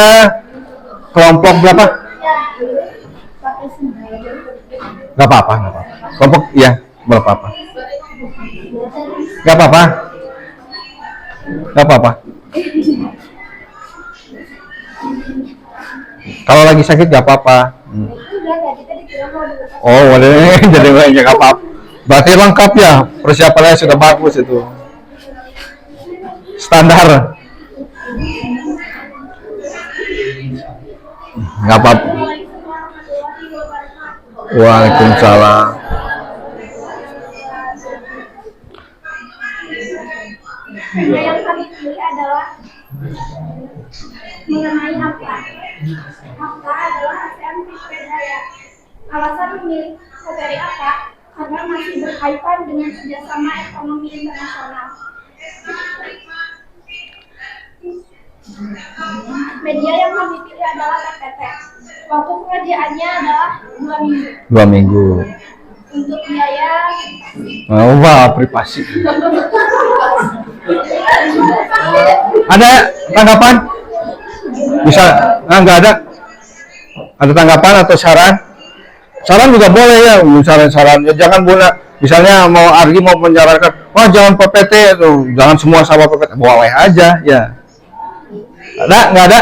Speaker 1: kelompok berapa? Gak apa-apa. Kelompok ya, berapa apa? Gak apa-apa. Kalau lagi sakit gak apa-apa. Oh, boleh. Jadi banyak apa-apa. Berarti lengkap ya, persiapannya sudah bagus itu. Standar. Nggak apa-apa. Waalaikumsalam.
Speaker 4: Media yang kami pilih adalah mengenai apa? Apa adalah ASEAN Free Daya. Alasan memilih materi apa? Karena masih berkaitan dengan kerjasama ekonomi internasional. Media yang kami pilih adalah PPT. Waktu pengerjaannya adalah 2 minggu.
Speaker 1: 2 minggu.
Speaker 4: Untuk biaya
Speaker 1: Wah, privasi. Ada tanggapan? Bisa? Nggak ada. Ada tanggapan atau saran? Saran juga boleh ya, saran-saran. Ya, jangan guna. Misalnya mau Argi mau menyarankan, wah jangan PPT tuh, jangan semua sama PPT. Boleh aja, ya. Ada? Nggak ada?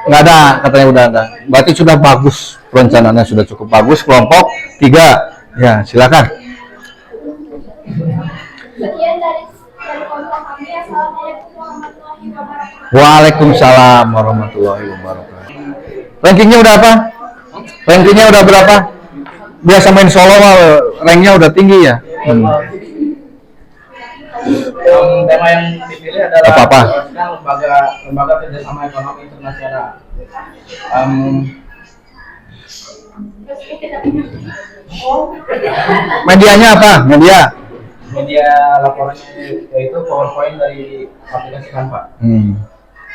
Speaker 1: Nggak ada, katanya udah ada. Berarti sudah bagus, perencanaannya sudah cukup bagus. Kelompok 3, ya silakan.
Speaker 4: sekian dari kelompok kami. Assalamualaikum warahmatullahi wabarakatuh.
Speaker 1: Waalaikumsalam warahmatullahi wabarakatuh. Rankingnya udah apa? Rankingnya udah berapa? Biasa main solo mah ranknya udah tinggi ya.
Speaker 3: Tema yang dipilih adalah
Speaker 1: Apa-apa?
Speaker 3: lembaga kerjasama ekonomi internasional.
Speaker 1: Medianya apa?
Speaker 3: Media laporannya yaitu PowerPoint dari aplikasi Canva.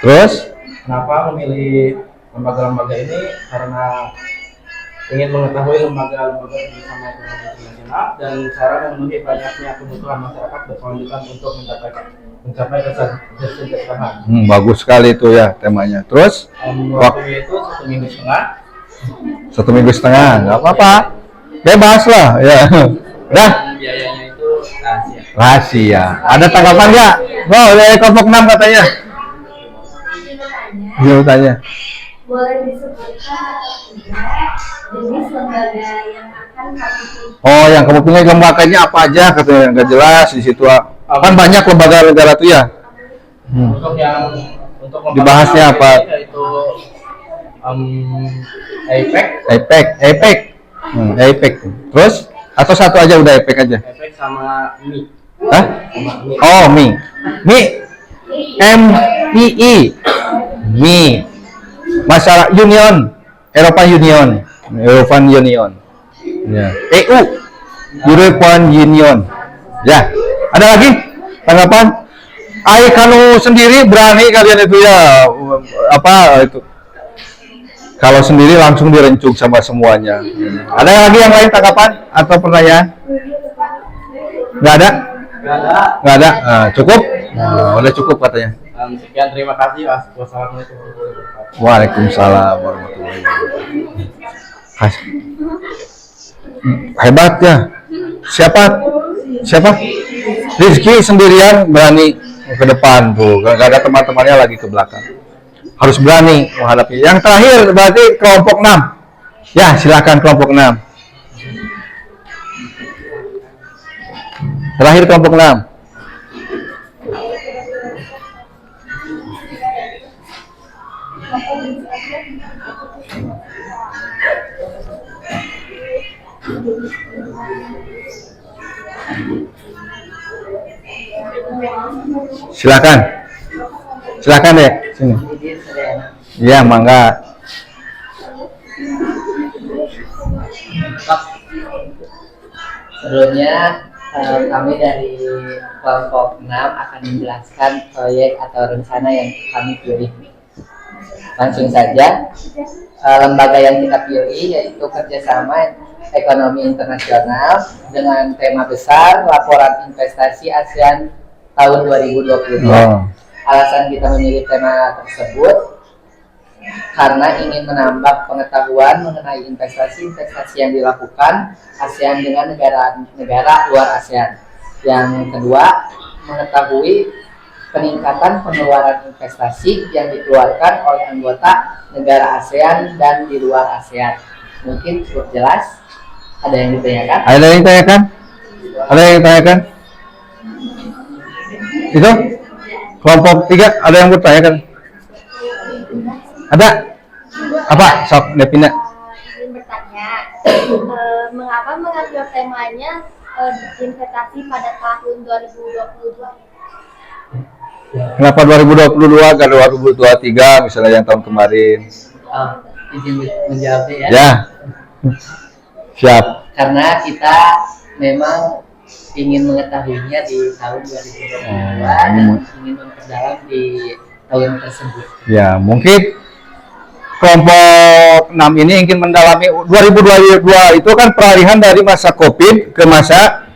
Speaker 1: Terus?
Speaker 3: Kenapa memilih lembaga-lembaga ini? Karena ingin mengetahui lembaga-lembaga kerjasama ekonomi internasional dan cara memenuhi banyaknya kebutuhan masyarakat berkelanjutan untuk mencapai kesejahteraan.
Speaker 1: Bagus sekali itu ya temanya. Terus?
Speaker 3: Waktunya itu 1 minggu setengah.
Speaker 1: 1 minggu setengah, nggak apa-apa. Bebas lah, ya. Udah?
Speaker 3: Biayanya itu rahasia.
Speaker 1: Rahasia. Ada tanggapan nggak? Oh, dari kelompok 6 katanya. Dia tanya.
Speaker 6: Boleh disebutkan atau tidak jenis lembaga yang akan kami pilih?
Speaker 1: Oh, yang kamu pilih lembaganya apa aja katanya, nggak jelas di situ. Kan banyak lembaga negara tuh ya.
Speaker 3: Untuk lembaga
Speaker 1: Dibahasnya apa?
Speaker 3: Yaitu APEC.
Speaker 1: APEC. Terus? Atau satu aja udah APEC aja?
Speaker 3: APEC sama MI.
Speaker 1: Hah? Oh, MI. MII. MI. Masyarakat Union. European Union. Ya. EU. European Union. Ya. Ada lagi tanggapan? Kanu sendiri berani kalian itu ya apa itu? Kalau sendiri langsung direncung sama semuanya. Ada lagi yang lain tanggapan atau pertanyaan? Nggak ada? Nggak ada. Cukup? Udah cukup katanya.
Speaker 3: Sekian, terima kasih. Wassalamualaikum warahmatullahi wabarakatuh.
Speaker 1: Waalaikumsalam warahmatullahi wabarakatuh. Hebat ya. Siapa? Rizky sendirian berani ke depan tuh. Gak ada teman-temannya lagi ke belakang. Harus berani menghadapi. Yang terakhir berarti kelompok 6. Ya, silakan kelompok 6. Terakhir kelompok 6. Silakan deh sini. Iya, mangga.
Speaker 7: Sebelumnya kami dari kelompok 6 akan menjelaskan proyek atau rencana yang kami pilih. Langsung saja, lembaga yang kita pilih yaitu kerjasama ekonomi internasional dengan tema besar laporan investasi ASEAN tahun 2022. Alasan kita memilih tema tersebut karena ingin menambah pengetahuan mengenai investasi-investasi yang dilakukan ASEAN dengan negara-negara luar ASEAN. Yang kedua, mengetahui peningkatan pengeluaran investasi yang dikeluarkan oleh anggota negara ASEAN dan di luar ASEAN. Mungkin cukup jelas. Ada yang ditanyakan?
Speaker 1: Ada yang ditanyakan? Itu? Kelompok 3 ada yang bertanyakan? Ada? Apa? Sok, Devina.
Speaker 6: Ingin bertanya,
Speaker 8: Mengapa mengambil temanya investasi pada tahun 2022?
Speaker 1: Kenapa 2022 gak 2023 misalnya yang tahun kemarin?
Speaker 7: Oh, izin menjawabnya ya.
Speaker 1: Ya. Siap.
Speaker 7: Karena kita memang ingin mengetahuinya di tahun 2022 dan ingin memperdalam di tahun tersebut.
Speaker 1: Ya, mungkin kelompok 6 ini ingin mendalami 2022 itu kan peralihan dari masa Covid ke masa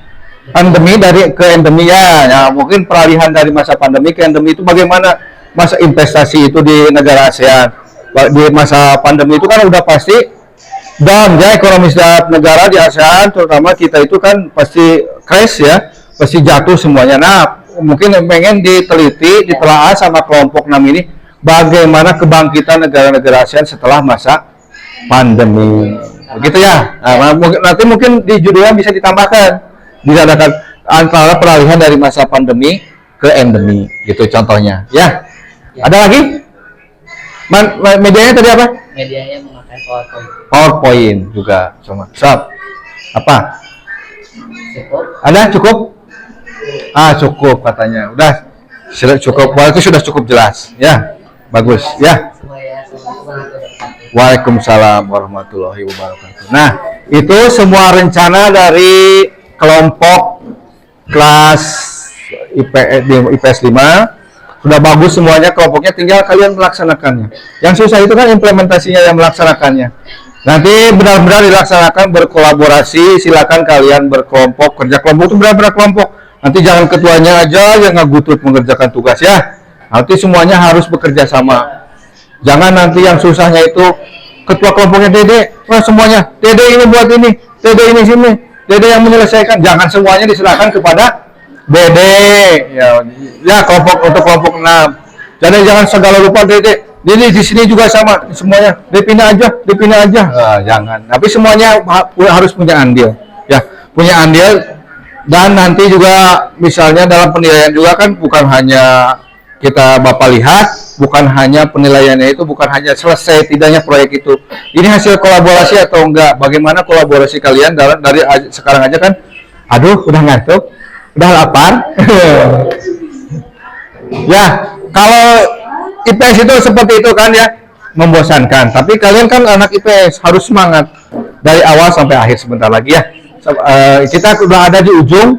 Speaker 1: pandemi ke endemi ya. Ya, mungkin peralihan dari masa pandemi ke endemi itu bagaimana masa investasi itu di negara ASEAN. Di masa pandemi itu kan udah pasti down ya ekonomi setiap negara di ASEAN, terutama kita itu kan pasti crash ya, pasti jatuh semuanya. Nah, mungkin pengen diteliti, ditelaah sama kelompok 6 ini bagaimana kebangkitan negara-negara ASEAN setelah masa pandemi. Begitu ya. Nah, nanti mungkin di judulnya bisa ditambahkan diadakan antara peralihan dari masa pandemi ke endemi gitu contohnya ya. Ada lagi? Medianya tadi apa?
Speaker 7: Medianya memakai
Speaker 1: PowerPoint juga sama. Siap. Apa?
Speaker 7: Cukup.
Speaker 1: Ada cukup? Cukup katanya. Udah cukup. Itu sudah cukup jelas ya. Bagus ya. Waalaikumsalam warahmatullahi wabarakatuh. Nah, itu semua rencana dari kelompok kelas IPS 5 sudah bagus semuanya kelompoknya, tinggal kalian melaksanakannya. Yang susah itu kan implementasinya, yang melaksanakannya. Nanti benar-benar dilaksanakan berkolaborasi, silakan kalian berkelompok, kerja kelompok itu benar-benar kelompok. Nanti jangan ketuanya aja yang ngagutut mengerjakan tugas ya. Nanti semuanya harus bekerja sama. Jangan nanti yang susahnya itu ketua kelompoknya Dede, wah semuanya Dede ini buat ini, Dede ini sini, Dede yang menyelesaikan. Jangan semuanya diserahkan kepada Dede ya kelompok untuk kelompok 6. Jadi jangan segala lupa Dede. Jadi di sini juga sama semuanya. Dipindah aja. Jangan. Tapi semuanya harus punya andil. Ya, punya andil. Dan nanti juga misalnya dalam penilaian juga kan bukan hanya kita Bapak lihat, bukan hanya penilaiannya itu bukan hanya selesai tidaknya proyek itu. Ini hasil kolaborasi atau enggak? Bagaimana kolaborasi kalian dari sekarang aja kan? Aduh, udah ngantuk. Udah lapar. Ya, kalau IPS itu seperti itu kan ya, membosankan. Tapi kalian kan anak IPS harus semangat dari awal sampai akhir. Sebentar lagi ya. Kita sudah ada di ujung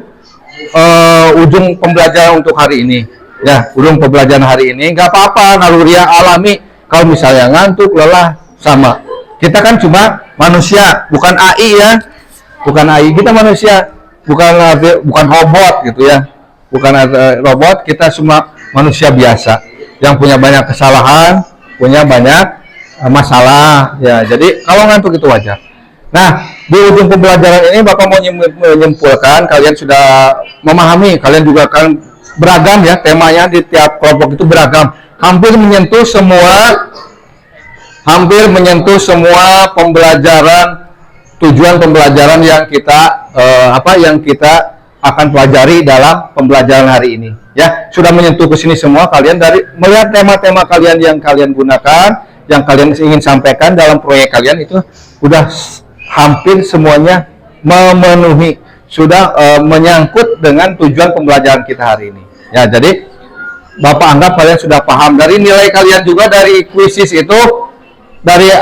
Speaker 1: pembelajaran untuk hari ini. Ya, ujung pembelajaran hari ini. Nggak apa-apa, naluriah alami. Kalau misalnya ngantuk, lelah, sama. Kita kan cuma manusia, bukan AI ya. Bukan AI, kita manusia. Bukan robot gitu ya, bukan robot, kita semua manusia biasa yang punya banyak kesalahan, punya banyak masalah ya. Jadi kalau ngantuk itu wajar. Nah, di ujung pembelajaran ini Bapak mau menyimpulkan kalian sudah memahami, kalian juga akan beragam ya, temanya di tiap kelompok itu beragam, hampir menyentuh semua pembelajaran, tujuan pembelajaran yang kita akan pelajari dalam pembelajaran hari ini ya. Sudah menyentuh ke sini semua kalian dari melihat tema-tema kalian yang kalian gunakan, yang kalian ingin sampaikan dalam proyek kalian itu sudah hampir semuanya memenuhi, sudah menyangkut dengan tujuan pembelajaran kita hari ini ya. Jadi Bapak anggap kalian sudah paham dari nilai kalian juga dari kuisis itu dari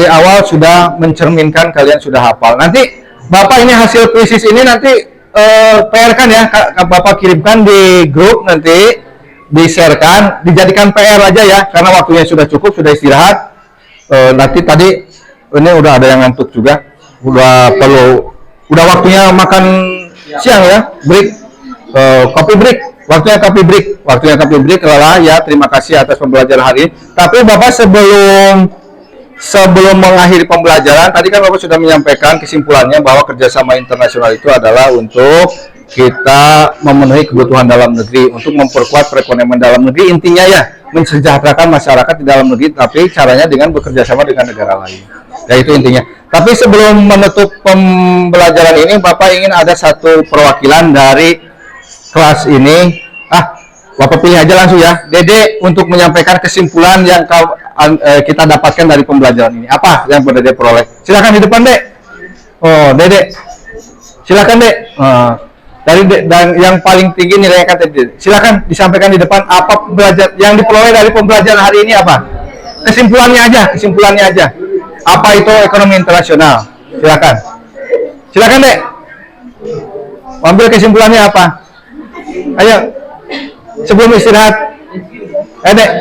Speaker 1: awal sudah mencerminkan kalian sudah hafal. Nanti Bapak ini hasil kuisis ini nanti PR kan ya, Bapak kirimkan di grup, nanti di-sharekan, dijadikan PR aja ya, karena waktunya sudah cukup, sudah istirahat. Nanti tadi ini udah ada yang ngantuk juga, udah waktunya makan siang ya, break, coffee break, waktunya coffee break, lelah ya. Terima kasih atas pembelajaran hari ini. Tapi Bapak sebelum mengakhiri pembelajaran, tadi kan Bapak sudah menyampaikan kesimpulannya bahwa kerjasama internasional itu adalah untuk kita memenuhi kebutuhan dalam negeri, untuk memperkuat perekonomian dalam negeri, intinya ya mensejahterakan masyarakat di dalam negeri, tapi caranya dengan bekerjasama dengan negara lain. Ya itu intinya. Tapi sebelum menutup pembelajaran ini, Bapak ingin ada satu perwakilan dari kelas ini. Bapak pilih aja langsung ya, Dede, untuk menyampaikan kesimpulan yang kita dapatkan dari pembelajaran ini? Apa yang sudah dia peroleh? Silakan di depan, Dek. Oh, Dedek. Silakan, Dek. Dan yang paling tinggi nilainya kan tadi. Silakan disampaikan di depan apa yang diperoleh dari pembelajaran hari ini apa? Kesimpulannya aja. Apa itu ekonomi internasional? Silakan. Silakan, Dek. Ambil kesimpulannya apa? Ayo. Sebelum istirahat. Dek.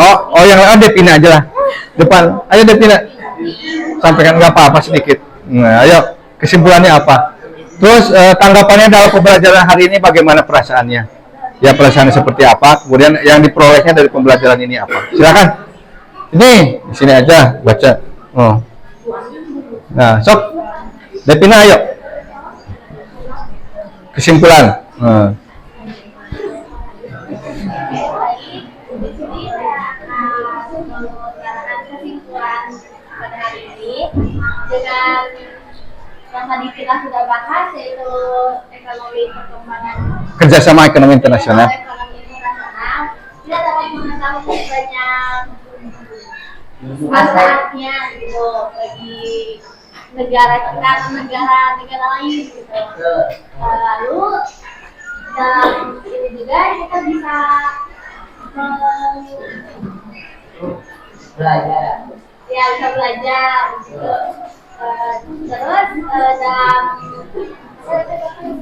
Speaker 1: Oh yang lain Devina aja lah. Depan. Ayo Devina. Sampaikan nggak apa-apa sedikit. Nah, ayo. Kesimpulannya apa? Terus tanggapannya dalam pembelajaran hari ini bagaimana perasaannya? Ya perasaannya seperti apa? Kemudian yang diperolehnya dari pembelajaran ini apa? Silakan. Ini di sini aja baca. Oh. Nah, sok. Devina ayo. Kesimpulan.
Speaker 8: Kesimpulan pada hari ini dengan yang tadi kita sudah bahas yaitu ekonomi perkembangan
Speaker 1: Kerjasama ekonomi internasional.
Speaker 8: kita dapat mengetahui banyak manfaatnya gitu bagi negara lain gitu. Lalu dalam ini juga kita bisa
Speaker 7: Belajar.
Speaker 8: bisa belajar gitu. Terus dalam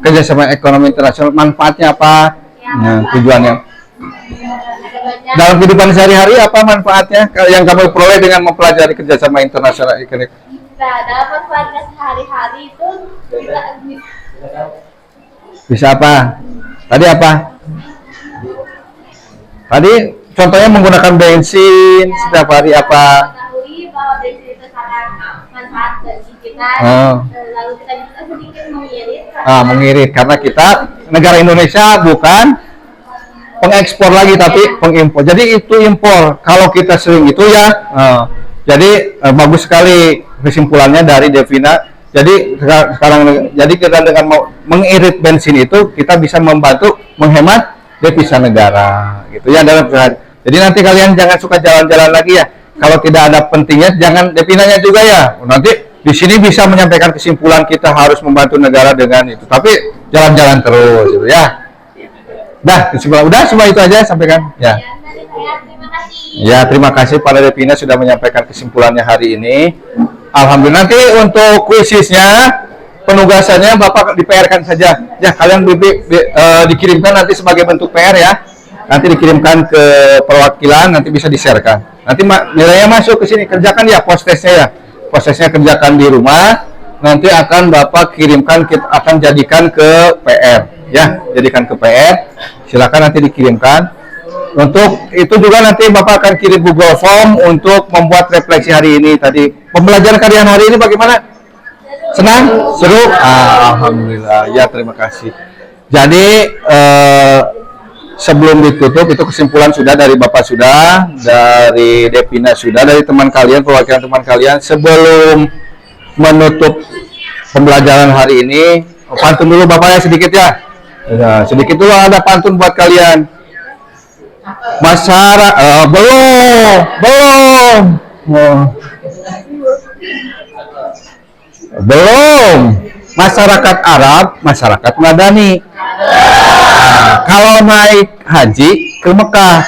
Speaker 1: Kerjasama ekonomi internasional manfaatnya apa? Nah, tujuannya.
Speaker 8: ada banyak
Speaker 1: Dalam kehidupan sehari-hari apa manfaatnya yang kamu peroleh dengan mempelajari kerjasama internasional ekonomi?
Speaker 8: dalam manfaatnya sehari-hari itu
Speaker 1: Bisa apa? Tadi apa? Tadi contohnya menggunakan bensin setiap hari apa?
Speaker 8: mengetahui bahwa bensin itu sangat manfaat bagi kita.
Speaker 1: Oh.
Speaker 8: Lalu kita bisa sedikit mengirit.
Speaker 1: Mengirit karena kita negara Indonesia bukan pengekspor lagi tapi pengimpor. Jadi itu impor. Kalau kita sering itu ya. Jadi bagus sekali kesimpulannya dari Devina. Jadi sekarang jadi kita dengan mengirit bensin itu kita bisa membantu menghemat devisa negara gitu ya dalam sehari. Jadi nanti kalian jangan suka jalan-jalan lagi ya. Kalau tidak ada pentingnya jangan Devinanya juga ya. Nanti di sini bisa menyampaikan kesimpulan kita harus membantu negara dengan itu. Tapi jalan-jalan terus gitu ya. Kesimpulan udah semua itu aja sampaikan ya.
Speaker 8: Terima kasih.
Speaker 1: Ya, terima kasih pada Devina sudah menyampaikan kesimpulannya hari ini. Alhamdulillah. Nanti untuk kuisisnya, penugasannya Bapak di-PR-kan saja. Ya, kalian dikirimkan nanti sebagai bentuk PR ya. Nanti dikirimkan ke perwakilan, nanti bisa di-share-kan. Nanti nilainya masuk ke sini, kerjakan ya post-testnya ya. Post-testnya kerjakan di rumah, nanti akan Bapak kirimkan, kita akan jadikan ke PR. Ya, jadikan ke PR. Silakan nanti dikirimkan. Untuk itu juga nanti Bapak akan kirim Google Form untuk membuat refleksi hari ini tadi. Pembelajaran kalian hari ini bagaimana? Senang? Seru? Alhamdulillah. Ya, terima kasih. Jadi sebelum ditutup itu kesimpulan sudah dari Bapak sudah, dari Devina sudah, dari teman kalian, perwakilan teman kalian. Sebelum menutup pembelajaran hari ini, pantun dulu Bapak ya sedikit ya. Sedikit dulu ada pantun buat kalian. Masyarakat belum masyarakat Arab, masyarakat Madani. Kalau naik haji ke Mekah.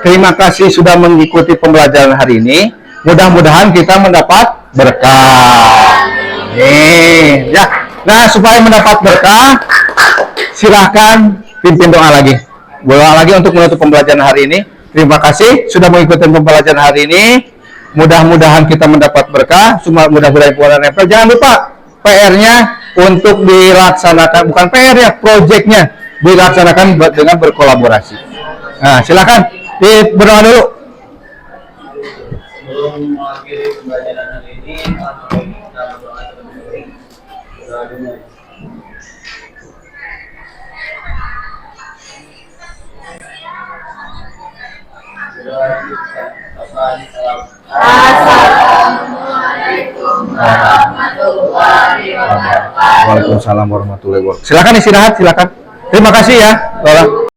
Speaker 1: Terima kasih sudah mengikuti pembelajaran hari ini. Mudah-mudahan kita mendapat berkah. Ya. Nah, supaya mendapat berkah, silahkan pimpin doa lagi. Doa lagi untuk menutup pembelajaran hari ini. Terima kasih sudah mengikuti pembelajaran hari ini. Mudah-mudahan kita mendapat berkah. Semua mudah-mudahan puan nempel. Jangan lupa PR-nya untuk dilaksanakan, bukan PR ya, proyeknya dilaksanakan dengan berkolaborasi. Nah, silakan berdoa dulu.
Speaker 3: Sebelum mengakhiri pembelajaran hari ini, kita berdoa terlebih dahulu. Doa dulu.
Speaker 2: Assalamualaikum warahmatullahi wabarakatuh.
Speaker 1: Waalaikumsalam warahmatullahi wabarakatuh. Silakan istirahat, silakan. Terima kasih ya, Lola.